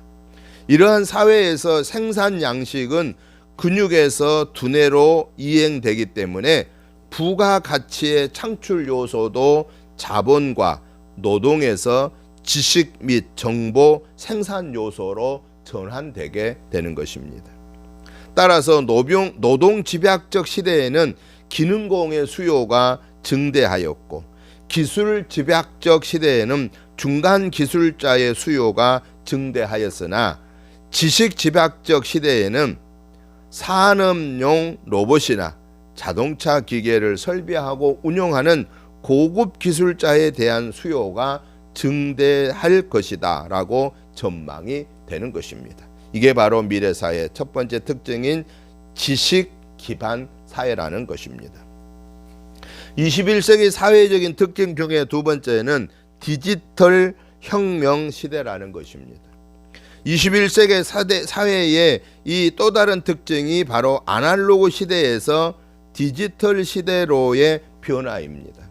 이러한 사회에서 생산 양식은 근육에서 두뇌로 이행되기 때문에 부가가치의 창출 요소도 자본과 노동에서 지식 및 정보 생산 요소로 전환되게 되는 것입니다. 따라서 노동 집약적 시대에는 기능공의 수요가 증대하였고, 기술 집약적 시대에는 중간 기술자의 수요가 증대하였으나, 지식 집약적 시대에는 산업용 로봇이나 자동차 기계를 설비하고 운용하는 고급 기술자에 대한 수요가 증대할 것이다 라고 전망이 되는 것입니다. 이게 바로 미래사회의 첫 번째 특징인 지식 기반 사회라는 것입니다. 21세기 사회적인 특징 중에 두 번째는 디지털 혁명 시대라는 것입니다. 21세기 사회의 이 또 다른 특징이 바로 아날로그 시대에서 디지털 시대로의 변화입니다.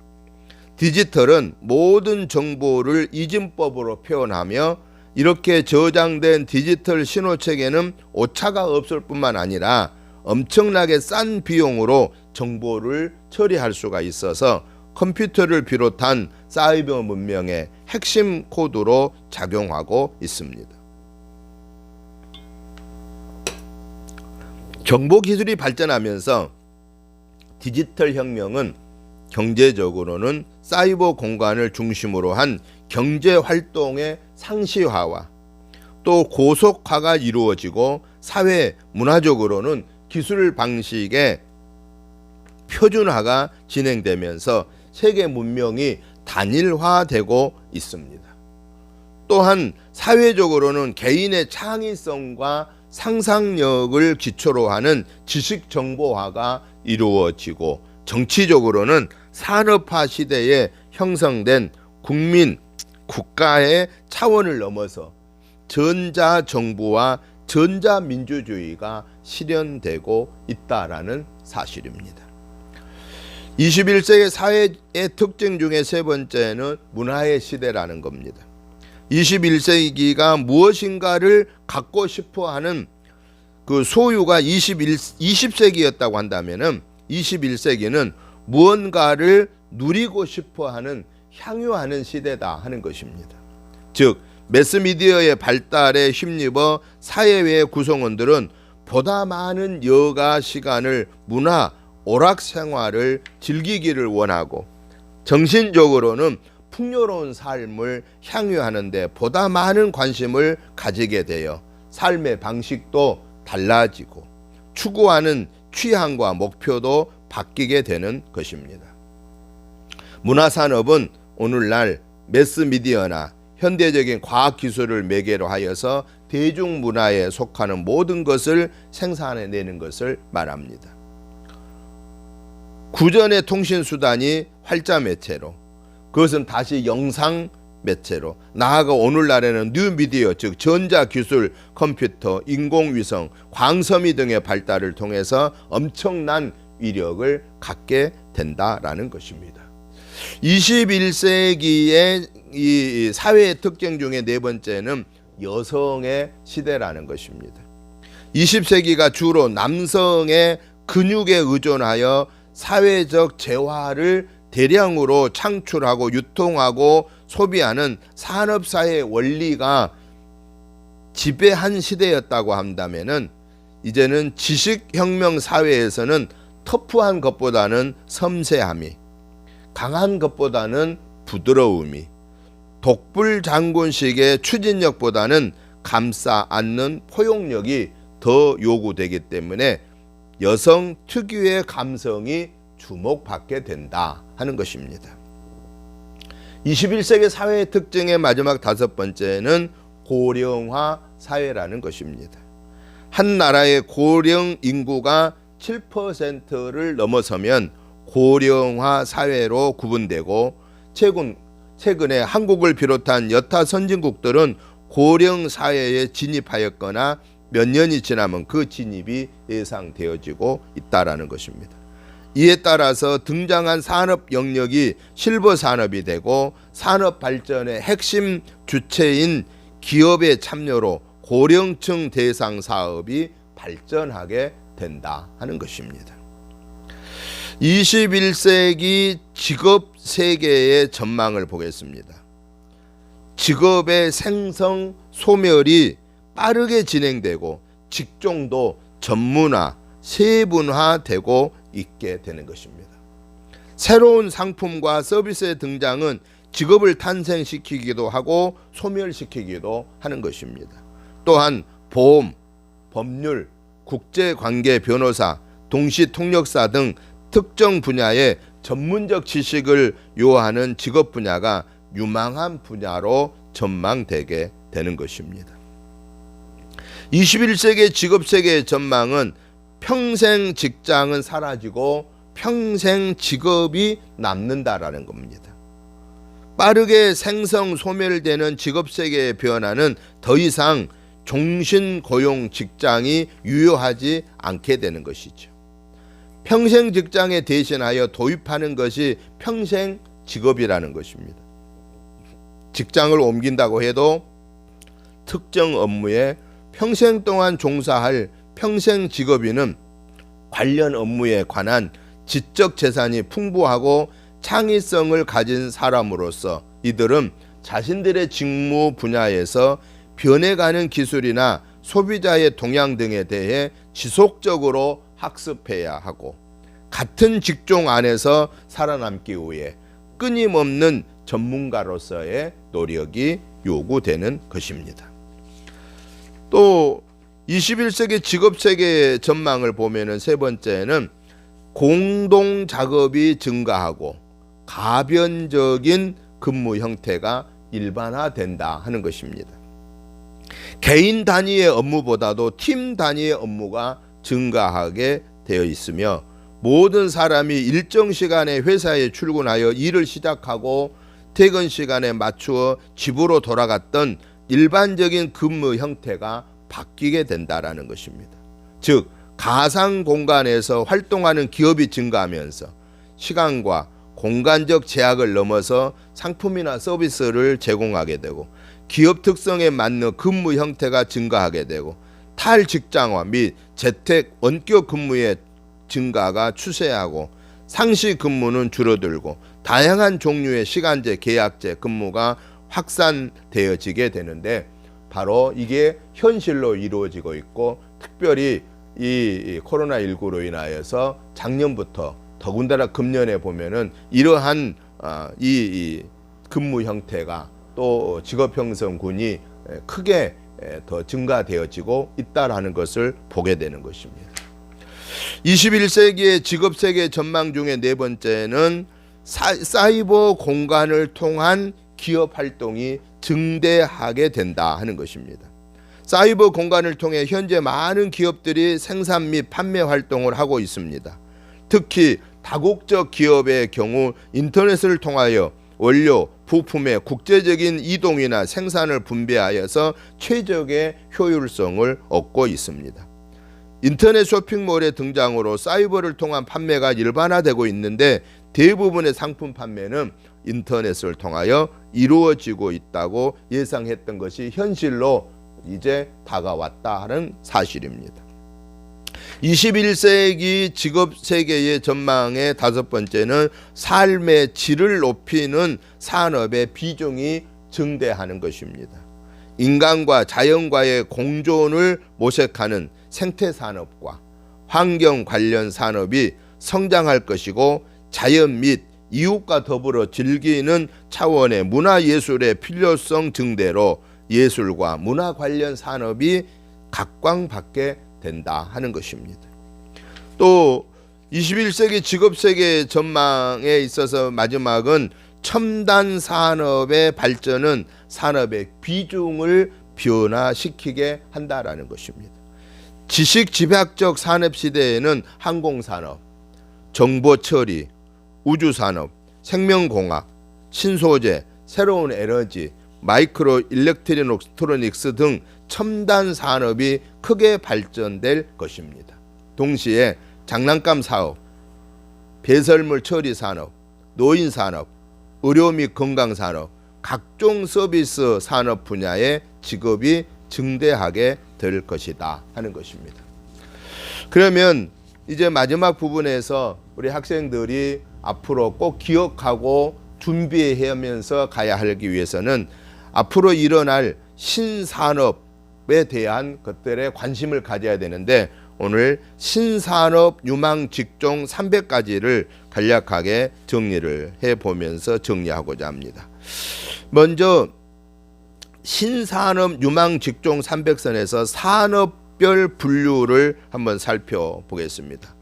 디지털은 모든 정보를 이진법으로 표현하며, 이렇게 저장된 디지털 신호체계는 오차가 없을 뿐만 아니라 엄청나게 싼 비용으로 정보를 처리할 수가 있어서 컴퓨터를 비롯한 사이버 문명의 핵심 코드로 작용하고 있습니다. 정보기술이 발전하면서 디지털 혁명은 경제적으로는 사이버 공간을 중심으로 한 경제활동의 상시화와 또 고속화가 이루어지고, 사회 문화적으로는 기술 방식의 표준화가 진행되면서 세계 문명이 단일화되고 있습니다. 또한 사회적으로는 개인의 창의성과 상상력을 기초로 하는 지식 정보화가 이루어지고, 정치적으로는 산업화 시대에 형성된 국가의 차원을 넘어서 전자정부와 전자민주주의가 실현되고 있다라는 사실입니다. 21세기 사회의 특징 중에 세 번째는 문화의 시대라는 겁니다. 21세기가 무엇인가를 갖고 싶어하는 그 소유가 20세기였다고 한다면은 21세기는 무언가를 누리고 싶어하는, 향유하는 시대다 하는 것입니다. 즉 매스미디어의 발달에 힘입어 사회외 구성원들은 보다 많은 여가 시간을 문화, 오락생활을 즐기기를 원하고, 정신적으로는 풍요로운 삶을 향유하는 데 보다 많은 관심을 가지게 되어 삶의 방식도 달라지고 추구하는 취향과 목표도 바뀌게 되는 것입니다. 문화산업은 오늘날 매스미디어나 현대적인 과학기술을 매개로 하여서 대중문화에 속하는 모든 것을 생산해내는 것을 말합니다. 구전의 통신수단이 활자 매체로, 그것은 다시 영상 매체로, 나아가 오늘날에는 뉴미디어, 즉 전자기술, 컴퓨터, 인공위성, 광섬유 등의 발달을 통해서 엄청난 위력을 갖게 된다라는 것입니다. 21세기의 이 사회의 특징 중에 네 번째는 여성의 시대라는 것입니다. 20세기가 주로 남성의 근육에 의존하여 사회적 재화를 대량으로 창출하고 유통하고 소비하는 산업사회의 원리가 지배한 시대였다고 한다면은, 이제는 지식혁명 사회에서는 터프한 것보다는 섬세함이, 강한 것보다는 부드러움이, 독불장군식의 추진력보다는 감싸 안는 포용력이 더 요구되기 때문에 여성 특유의 감성이 주목받게 된다 하는 것입니다. 21세기 사회의 특징의 마지막 다섯 번째는 고령화 사회라는 것입니다. 한 나라의 고령 인구가 7%를 넘어서면 고령화 사회로 구분되고, 최근에 한국을 비롯한 여타 선진국들은 고령 사회에 진입하였거나 몇 년이 지나면 그 진입이 예상되어지고 있다라는 것입니다. 이에 따라서 등장한 산업 영역이 실버 산업이 되고, 산업 발전의 핵심 주체인 기업의 참여로 고령층 대상 사업이 발전하게 된다 하는 것입니다. 21세기 직업 세계의 전망을 보겠습니다. 직업의 생성 소멸이 빠르게 진행되고 직종도 전문화, 세분화되고 있게 되는 것입니다. 새로운 상품과 서비스의 등장은 직업을 탄생시키기도 하고 소멸시키기도 하는 것입니다. 또한 보험, 법률, 국제관계 변호사, 동시통역사 등 특정 분야의 전문적 지식을 요하는 직업 분야가 유망한 분야로 전망되게 되는 것입니다. 21세기 직업세계의 전망은 평생 직장은 사라지고 평생 직업이 남는다라는 겁니다. 빠르게 생성 소멸되는 직업세계의 변화는 더 이상 종신고용 직장이 유효하지 않게 되는 것이죠. 평생 직장에 대신하여 도입하는 것이 평생 직업이라는 것입니다. 직장을 옮긴다고 해도 특정 업무에 평생 동안 종사할 평생 직업인은 관련 업무에 관한 지적 재산이 풍부하고 창의성을 가진 사람으로서 이들은 자신들의 직무 분야에서 변해가는 기술이나 소비자의 동향 등에 대해 지속적으로 학습해야 하고, 같은 직종 안에서 살아남기 위해 끊임없는 전문가로서의 노력이 요구되는 것입니다. 또 21세기 직업세계의 전망을 보면은 세 번째는 공동 작업이 증가하고 가변적인 근무 형태가 일반화된다 하는 것입니다. 개인 단위의 업무보다도 팀 단위의 업무가 증가하게 되어 있으며, 모든 사람이 일정 시간에 회사에 출근하여 일을 시작하고 퇴근 시간에 맞추어 집으로 돌아갔던 일반적인 근무 형태가 바뀌게 된다라는 것입니다. 즉, 가상 공간에서 활동하는 기업이 증가하면서 시간과 공간적 제약을 넘어서 상품이나 서비스를 제공하게 되고, 기업 특성에 맞는 근무 형태가 증가하게 되고, 탈직장화 및 재택 원격 근무의 증가가 추세하고, 상시 근무는 줄어들고 다양한 종류의 시간제, 계약제 근무가 확산되어지게 되는데, 바로 이게 현실로 이루어지고 있고, 특별히 이 코로나19로 인하여서 작년부터 더군다나 금년에 보면은 이러한 이 근무 형태가 또 직업 형성군이 크게 더 증가되어지고 있다라는 것을 보게 되는 것입니다. 21세기의 직업세계 전망 중에 네 번째는 사이버 공간을 통한 기업 활동이 증대하게 된다 하는 것입니다. 사이버 공간을 통해 현재 많은 기업들이 생산 및 판매 활동을 하고 있습니다. 특히 다국적 기업의 경우 인터넷을 통하여 원료, 부품의 국제적인 이동이나 생산을 분배하여서 최적의 효율성을 얻고 있습니다. 인터넷 쇼핑몰의 등장으로 사이버를 통한 판매가 일반화되고 있는데, 대부분의 상품 판매는 인터넷을 통하여 이루어지고 있다고 예상했던 것이 현실로 이제 다가왔다는 사실입니다. 21세기 직업 세계의 전망의 다섯 번째는 삶의 질을 높이는 산업의 비중이 증대하는 것입니다. 인간과 자연과의 공존을 모색하는 생태산업과 환경 관련 산업이 성장할 것이고, 자연 및 이웃과 더불어 즐기는 차원의 문화예술의 필요성 증대로 예술과 문화 관련 산업이 각광받게 된다 하는 것입니다. 또 21세기 직업세계 전망에 있어서 마지막은 첨단 산업의 발전은 산업의 비중을 변화시키게 한다라는 것입니다. 지식 집약적 산업 시대에는 항공산업, 정보처리, 우주산업, 생명공학, 신소재, 새로운 에너지, 마이크로 일렉트로닉스 등 첨단 산업이 크게 발전될 것입니다. 동시에 장난감 사업, 배설물 처리 산업, 노인 산업, 의료 및 건강 산업, 각종 서비스 산업 분야의 직업이 증대하게 될 것이다 하는 것입니다. 그러면 이제 마지막 부분에서 우리 학생들이 앞으로 꼭 기억하고 준비하면서 가야 하기 위해서는 앞으로 일어날 신산업에 대한 것들에 관심을 가져야 되는데, 오늘 신산업 유망 직종 300가지를 간략하게 정리를 해보면서 정리하고자 합니다. 먼저 신산업 유망 직종 300선에서 산업별 분류를 한번 살펴보겠습니다.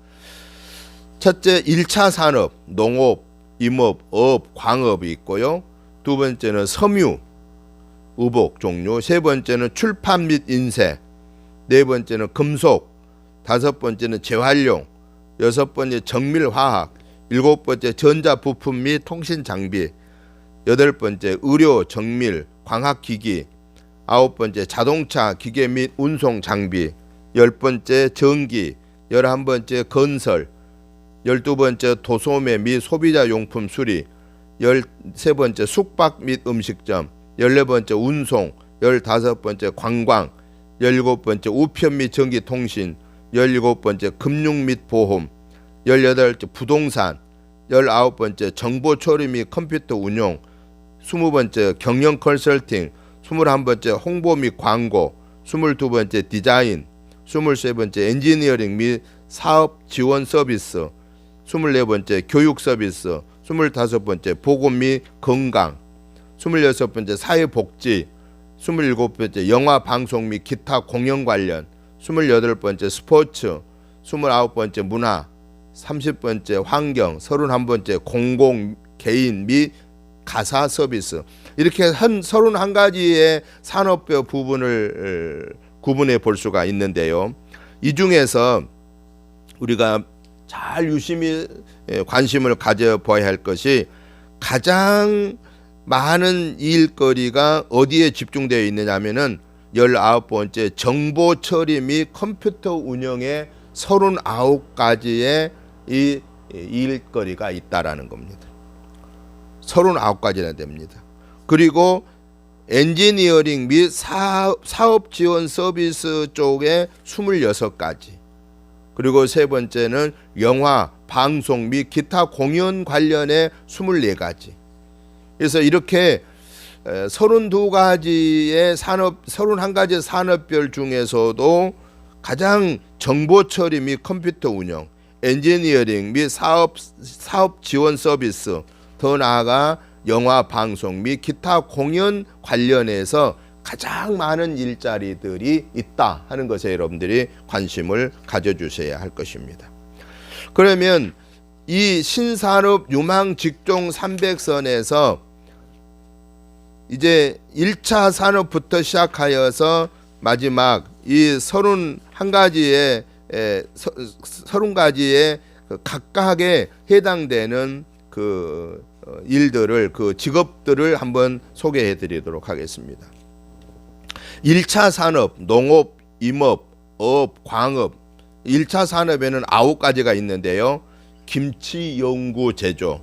첫째, 1차 산업, 농업, 임업, 어업, 광업이 있고요. 두 번째는 섬유, 의복 종류, 세 번째는 출판 및 인쇄, 네 번째는 금속, 다섯 번째는 재활용, 여섯 번째 정밀화학, 일곱 번째 전자부품 및 통신장비, 여덟 번째 의료, 정밀, 광학기기, 아홉 번째 자동차, 기계 및 운송장비, 열 번째 전기, 11번째 건설, 12번째 도소매 및 소비자용품 수리, 13번째 숙박 및 음식점, 14번째 운송, 15번째 관광, 17번째 우편 및 전기통신, 17번째 금융 및 보험, 18번째 부동산, 19번째 정보처리 및 컴퓨터 운용, 20번째 경영 컨설팅, 21번째 홍보 및 광고, 22번째 디자인, 23번째 엔지니어링 및 사업 지원 서비스, 24번째 교육 서비스, 25번째 보건 및 건강, 26번째 사회복지, 27번째 영화 방송 및 기타 공연 관련, 28번째 스포츠, 29번째 문화, 30번째 환경, 31번째 공공, 개인 및 가사 서비스, 이렇게 한 31가지의 산업별 부분을 구분해 볼 수가 있는데요. 이 중에서 우리가 잘 유심히 관심을 가져봐야 할 것이, 가장 많은 일거리가 어디에 집중되어 있느냐 하면은 19번째 정보 처리 및 컴퓨터 운영에 39가지의 이 일거리가 있다라는 겁니다. 39가지나 됩니다. 그리고 엔지니어링 및 사업 지원 서비스 쪽에 26가지, 그리고 세 번째는 영화, 방송 및 기타 공연 관련에 24가지. 그래서 이렇게 32가지의 산업, 31가지 산업별 중에서도 가장 정보 처리 및 컴퓨터 운영, 엔지니어링 및 사업 지원 서비스, 더 나아가 영화, 방송 및 기타 공연 관련해서 가장 많은 일자리들이 있다 하는 것에 여러분들이 관심을 가져주셔야 할 것입니다. 그러면 이 신산업 유망 직종 300선에서 이제 1차 산업부터 시작하여서 마지막 이 31가지의 각각에 해당되는 그 일들을, 그 직업들을 한번 소개해 드리도록 하겠습니다. 1차 산업, 농업, 임업, 어업, 광업. 1차 산업에는 9가지가 있는데요. 김치 연구 제조,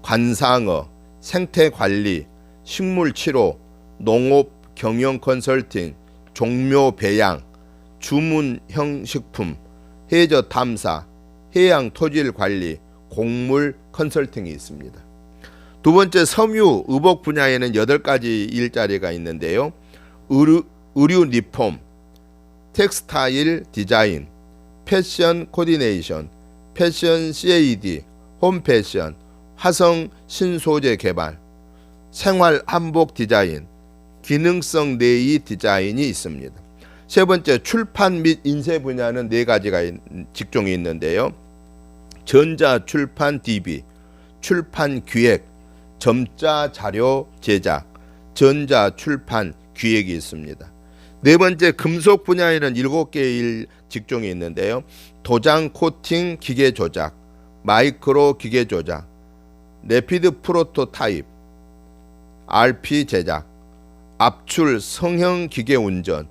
관상어, 생태관리, 식물치료, 농업 경영 컨설팅, 종묘 배양, 주문형 식품, 해저 탐사, 해양 토질 관리, 곡물 컨설팅이 있습니다. 두 번째, 섬유 의복 분야에는 8가지 일자리가 있는데요. 의류 리폼, 텍스타일 디자인, 패션 코디네이션, 패션 CAD, 홈패션, 화성 신소재 개발, 생활 한복 디자인, 기능성 내의 디자인이 있습니다. 세 번째, 출판 및 인쇄 분야는 4가지가 직종이 있는데요. 전자출판 DB, 출판 기획, 점자 자료 제작, 전자출판 기획이 있습니다. 네 번째, 금속 분야에는 7개의 직종이 있는데요. 도장 코팅 기계 조작, 마이크로 기계 조작, 레피드 프로토타입, RP 제작, 압출 성형 기계 운전,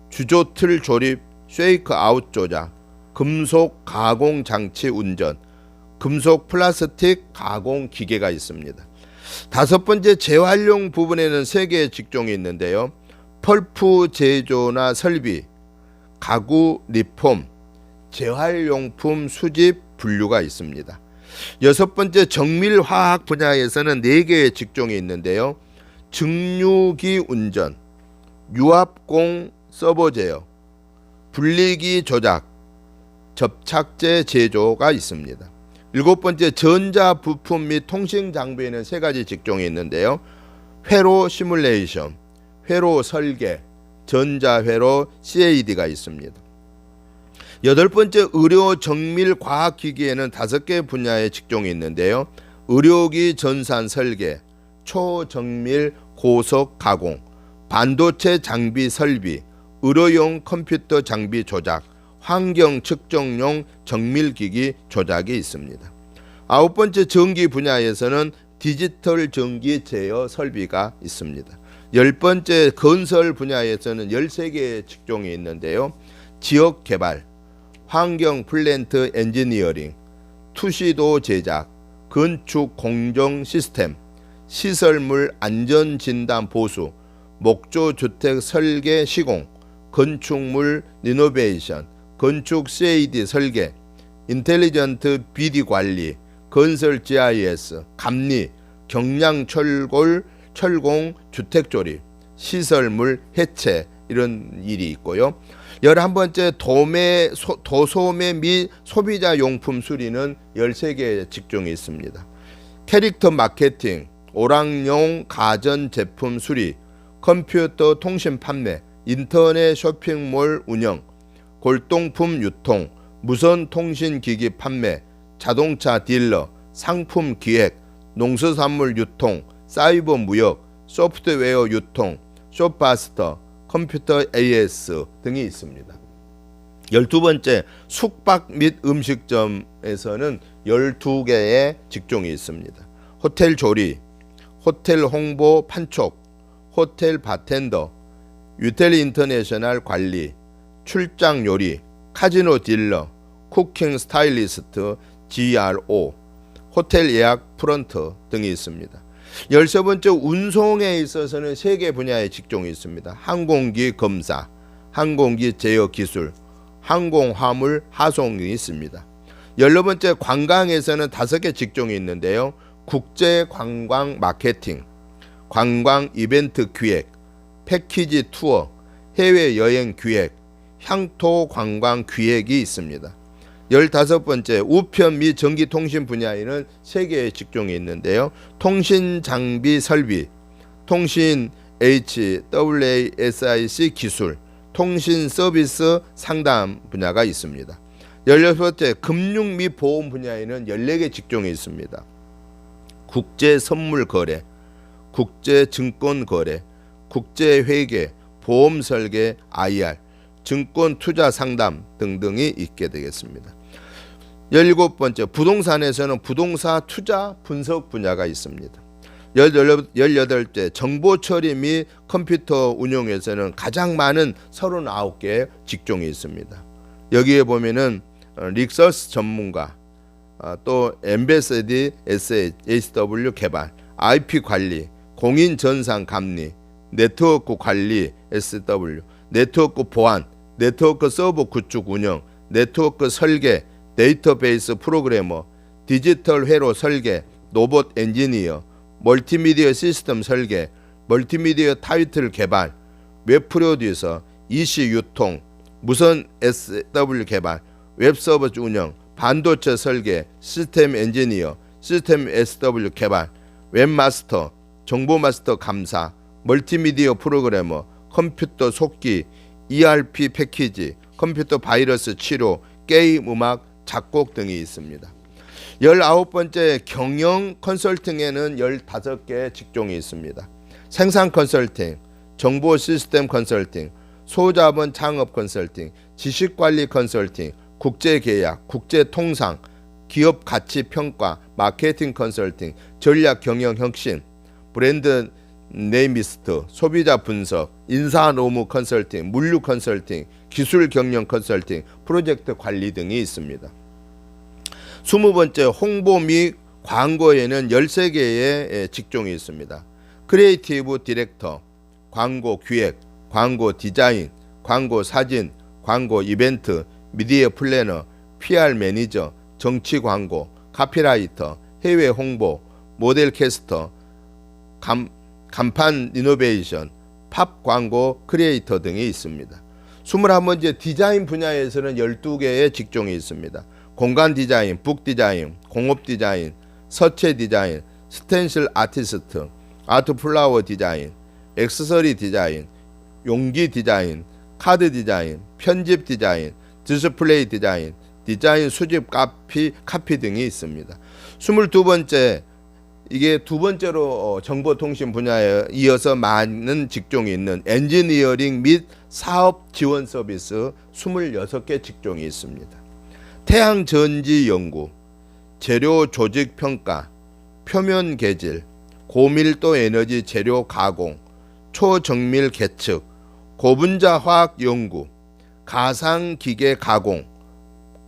주조틀 조립 쉐이크 아웃 조작, 금속 가공 장치 운전, 금속 플라스틱 가공 기계가 있습니다. 다섯 번째, 재활용 부분에는 3개의 직종이 있는데요. 펄프 제조나 설비, 가구 리폼, 재활용품 수집 분류가 있습니다. 여섯 번째, 정밀화학 분야에서는 4개의 직종이 있는데요. 증류기 운전, 유압공 서버 제어, 분리기 조작, 접착제 제조가 있습니다. 일곱 번째, 전자부품 및 통신장비에는 3가지 직종이 있는데요. 회로 시뮬레이션, 회로 설계, 전자회로 CAD가 있습니다. 여덟 번째, 의료 정밀 과학기기에는 5개 분야의 직종이 있는데요. 의료기 전산 설계, 초정밀 고속 가공, 반도체 장비 설비, 의료용 컴퓨터 장비 조작, 환경 측정용 정밀기기 조작이 있습니다. 아홉 번째, 전기 분야에서는 디지털 전기 제어 설비가 있습니다. 열 번째, 건설 분야에서는 13개의 직종이 있는데요. 지역 개발, 환경 플랜트 엔지니어링, 투시도 제작, 건축 공정 시스템, 시설물 안전 진단 보수, 목조 주택 설계 시공, 건축물 리노베이션, 건축 CAD 설계, 인텔리전트 비디 관리, 건설 GIS, 감리, 경량 철공 주택 조립, 시설물 해체, 이런 일이 있고요. 11번째, 도소매 및 소비자 용품 수리는 13개의 직종이 있습니다. 캐릭터 마케팅, 오락용 가전 제품 수리, 컴퓨터 통신 판매, 인터넷 쇼핑몰 운영, 골동품 유통, 무선 통신 기기 판매, 자동차 딜러, 상품 기획, 농수산물 유통, 사이버 무역, 소프트웨어 유통, 쇼파스터, 컴퓨터 AS 등이 있습니다. 12번째, 숙박 및 음식점에서는 12개의 직종이 있습니다. 호텔 조리, 호텔 홍보 판촉, 호텔 바텐더, 유텔 인터내셔널 관리, 출장 요리, 카지노 딜러, 쿠킹 스타일리스트, GRO, 호텔 예약 프런트 등이 있습니다. 13번째, 운송에 있어서는 3개 분야의 직종이 있습니다. 항공기 검사, 항공기 제어 기술, 항공화물 하송이 있습니다. 14번째, 관광에서는 5개 직종이 있는데요. 국제관광 마케팅, 관광 이벤트 기획, 패키지 투어, 해외여행 기획, 향토 관광 기획이 있습니다. 15번째, 우편 및 전기통신 분야에는 3개의 직종이 있는데요. 통신장비 설비, 통신 HWASIC 기술, 통신 서비스 상담 분야가 있습니다. 16번째, 금융 및 보험 분야에는 14개 직종이 있습니다. 국제선물거래, 국제증권거래, 국제회계, 보험설계, IR, 증권투자상담 등등이 있게 되겠습니다. 17번째, 부동산에서는 부동산 투자 분석 분야가 있습니다. 18째, 정보처리 및 컴퓨터 운용에서는 가장 많은 39개의 직종이 있습니다. 여기에 보면은 리서치 전문가, 또 엠베서디 SW 개발, IP 관리, 공인 전산 감리, 네트워크 관리 SW, 네트워크 보안, 네트워크 서버 구축 운영, 네트워크 설계, 데이터베이스 프로그래머, 디지털 회로 설계, 로봇 엔지니어, 멀티미디어 시스템 설계, 멀티미디어 타이틀 개발, 웹 프로듀서, EC 유통, 무선 SW 개발, 웹서버 운영, 반도체 설계, 시스템 엔지니어, 시스템 SW 개발, 웹마스터, 정보마스터 감사, 멀티미디어 프로그래머, 컴퓨터 속기, ERP 패키지, 컴퓨터 바이러스 치료, 게임 음악, 작곡 등이 있습니다. 19번째 경영 컨설팅에는 15개 직종이 있습니다. 생산 컨설팅, 정보 시스템 컨설팅, 소자본 창업 컨설팅, 지식관리 컨설팅, 국제계약, 국제통상, 기업 가치 평가, 마케팅 컨설팅, 전략 경영 혁신, 브랜드 네이미스트, 소비자 분석, 인사 노무 컨설팅, 물류 컨설팅, 기술 경영 컨설팅, 프로젝트 관리 등이 있습니다. 20번째 홍보 및 광고에는 13개의 직종이 있습니다. 크리에이티브 디렉터, 광고 기획, 광고 디자인, 광고 사진, 광고 이벤트, 미디어 플래너, PR 매니저, 정치 광고, 카피라이터, 해외 홍보, 모델 캐스터, 간판 이노베이션, 팝 광고 크리에이터 등이 있습니다. 21번째 디자인 분야에서는 12개의 직종이 있습니다. 공간 디자인, 북 디자인, 공업 디자인, 서체 디자인, 스텐실 아티스트, 아트 플라워 디자인, 액세서리 디자인, 용기 디자인, 카드 디자인, 편집 디자인, 디스플레이 디자인, 디자인 수집 카피 등이 있습니다. 22번째 이게 두 번째로 정보통신 분야에 이어서 많은 직종이 있는 엔지니어링 및 사업 지원 서비스 26개 직종이 있습니다. 태양전지 연구, 재료 조직 평가, 표면 개질, 고밀도 에너지 재료 가공, 초정밀 계측, 고분자 화학 연구, 가상기계 가공,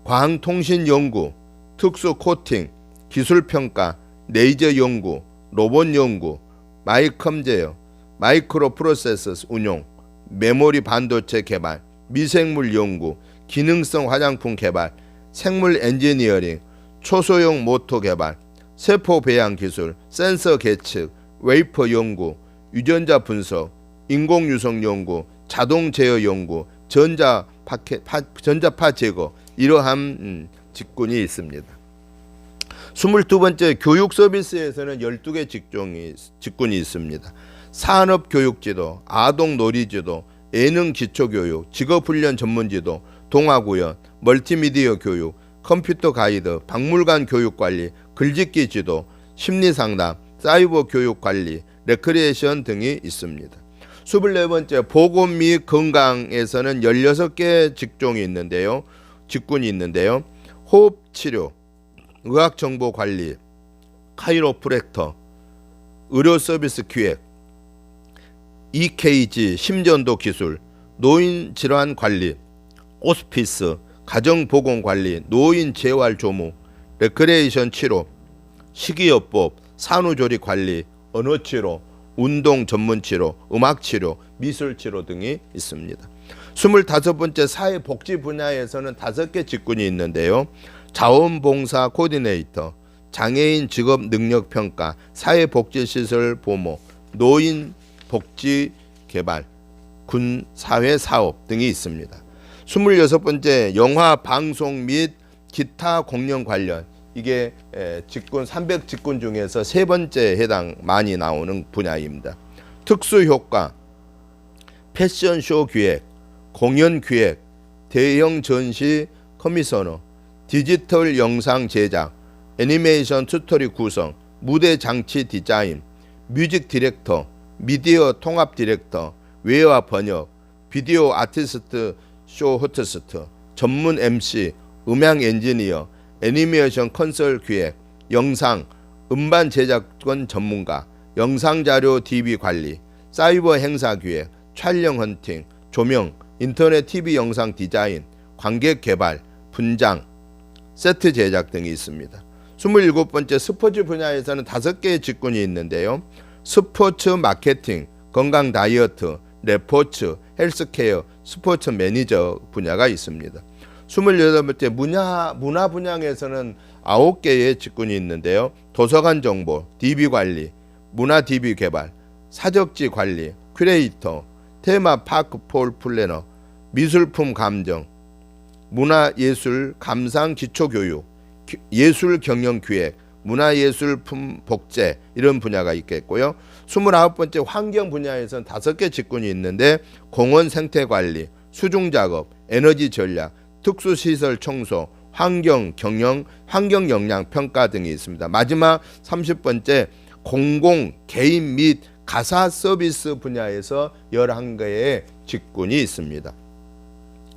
광통신 연구, 특수 코팅, 기술 평가, 레이저 연구, 로봇 연구, 마이컴 제어, 마이크로 프로세서 운용, 메모리 반도체 개발, 미생물 연구, 기능성 화장품 개발, 생물 엔지니어링, 초소형 모터 개발, 세포 배양 기술, 센서 계측, 웨이퍼 연구, 유전자 분석, 인공유성 연구, 자동 제어 연구, 전자파 제거, 이러한 직군이 있습니다. 22번째 교육 서비스에서는 12개 직군이 있습니다. 산업교육지도, 아동놀이지도, 예능기초교육, 직업훈련 전문지도, 동아구연, 멀티미디어 교육, 컴퓨터 가이드, 박물관 교육관리, 글짓기 지도, 심리상담, 사이버 교육관리, 레크리에이션 등이 있습니다. 24번째 보건 및 건강에서는 16개 직군이 있는데요. 호흡치료, 의학정보관리, 카이로프랙터, 의료서비스 기획, EKG, 심전도 기술, 노인질환관리, 호스피스, 가정보건관리, 노인재활조무, 레크레이션 치료, 식이요법, 산후조리관리, 언어치료, 운동 전문치료, 음악치료, 미술치료 등이 있습니다. 25번째 사회복지 분야에서는 5개 직군이 있는데요. 자원봉사 코디네이터, 장애인 직업 능력 평가, 사회복지시설 보모, 노인 복지 개발, 군 사회 사업 등이 있습니다. 26번째 영화 방송 및 기타 공연 관련, 이게 직군 300직군 중에서 3번째 해당 많이 나오는 분야입니다. 특수효과, 패션쇼 기획, 공연 기획, 대형 전시 커미셔너, 디지털 영상 제작, 애니메이션 스토리 구성, 무대 장치 디자인, 뮤직 디렉터, 미디어 통합 디렉터, 외화 번역, 비디오 아티스트 쇼 호스트, 전문 MC, 음향 엔지니어, 애니메이션 컨설 기획, 영상, 음반 제작권 전문가, 영상자료 DB 관리, 사이버 행사 기획, 촬영 헌팅, 조명, 인터넷 TV 영상 디자인, 관객 개발, 분장, 세트 제작 등이 있습니다. 27번째 스포츠 분야에서는 5개의 직군이 있는데요. 스포츠 마케팅, 건강 다이어트, 레포츠, 헬스케어, 스포츠 매니저 분야가 있습니다. 28번째 문화 분야에서는 9개의 직군이 있는데요. 도서관 정보, DB 관리, 문화 DB 개발, 사적지 관리, 큐레이터, 테마 파크 폴 플래너, 미술품 감정, 문화예술 감상 기초교육, 예술 경영 기획, 문화예술품 복제 이런 분야가 있겠고요. 29번째 환경 분야에서는 5개 직군이 있는데 공원 생태 관리, 수중 작업, 에너지 전략, 특수시설 청소, 환경 경영, 환경 영향 평가 등이 있습니다. 마지막 30번째 공공, 개인 및 가사 서비스 분야에서 11개의 직군이 있습니다.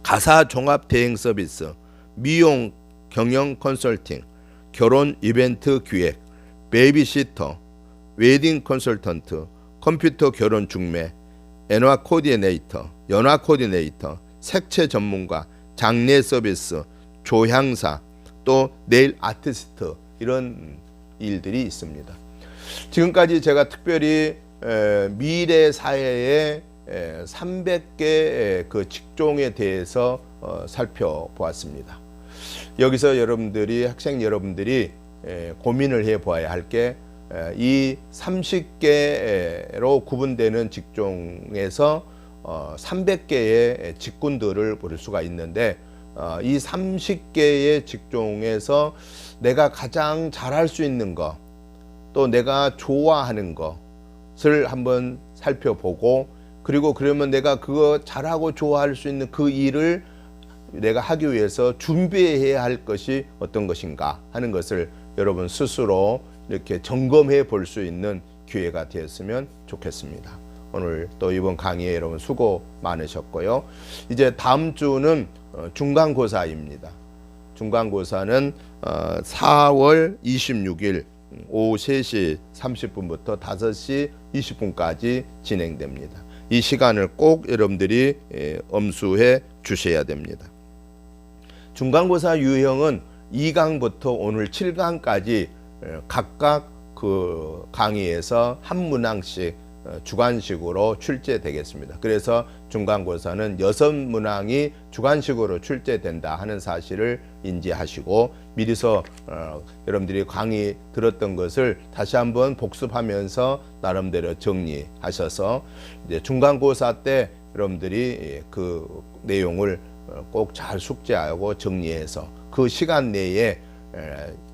가사 종합 대행 서비스, 미용 경영 컨설팅, 결혼 이벤트 기획, 베이비시터, 웨딩 컨설턴트, 컴퓨터 결혼 중매, 연화 코디네이터, 색채 전문가, 장례 서비스, 조향사, 또 네일 아티스트 이런 일들이 있습니다. 지금까지 제가 특별히 미래 사회의 300개 그 직종에 대해서 살펴보았습니다. 여기서 여러분들이 학생 여러분들이 고민을 해봐야 할 게 이 30개로 구분되는 직종에서 300개의 직군들을 볼 수가 있는데 이 30개의 직종에서 내가 가장 잘할 수 있는 것, 또 내가 좋아하는 것을 한번 살펴보고, 그리고 그러면 내가 그거 잘하고 좋아할 수 있는 그 일을 내가 하기 위해서 준비해야 할 것이 어떤 것인가 하는 것을 여러분 스스로 이렇게 점검해 볼 수 있는 기회가 되었으면 좋겠습니다. 오늘 또 이번 강의에 여러분 수고 많으셨고요. 이제 다음 주는 중간고사입니다. 중간고사는 4월 26일 오후 3시 30분부터 5시 20분까지 진행됩니다. 이 시간을 꼭 여러분들이 엄수해 주셔야 됩니다. 중간고사 유형은 2강부터 오늘 7강까지 각각 그 강의에서 한 문항씩 주관식으로 출제되겠습니다. 그래서 중간고사는 6문항이 주관식으로 출제된다 하는 사실을 인지하시고, 미리서 여러분들이 강의 들었던 것을 다시 한번 복습하면서 나름대로 정리하셔서 이제 중간고사 때 여러분들이 그 내용을 꼭 잘 숙지하고 정리해서 그 시간 내에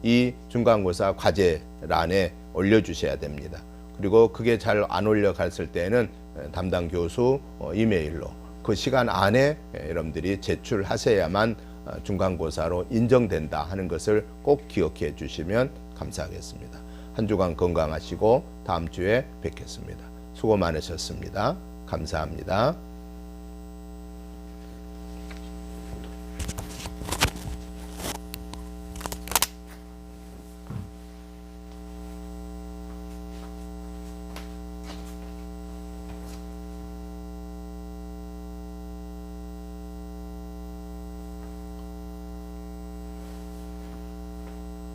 이 중간고사 과제란에 올려주셔야 됩니다. 그리고 그게 잘 안 올려갔을 때는 담당 교수 이메일로 그 시간 안에 여러분들이 제출하셔야만 중간고사로 인정된다 하는 것을 꼭 기억해 주시면 감사하겠습니다. 한 주간 건강하시고 다음 주에 뵙겠습니다. 수고 많으셨습니다. 감사합니다.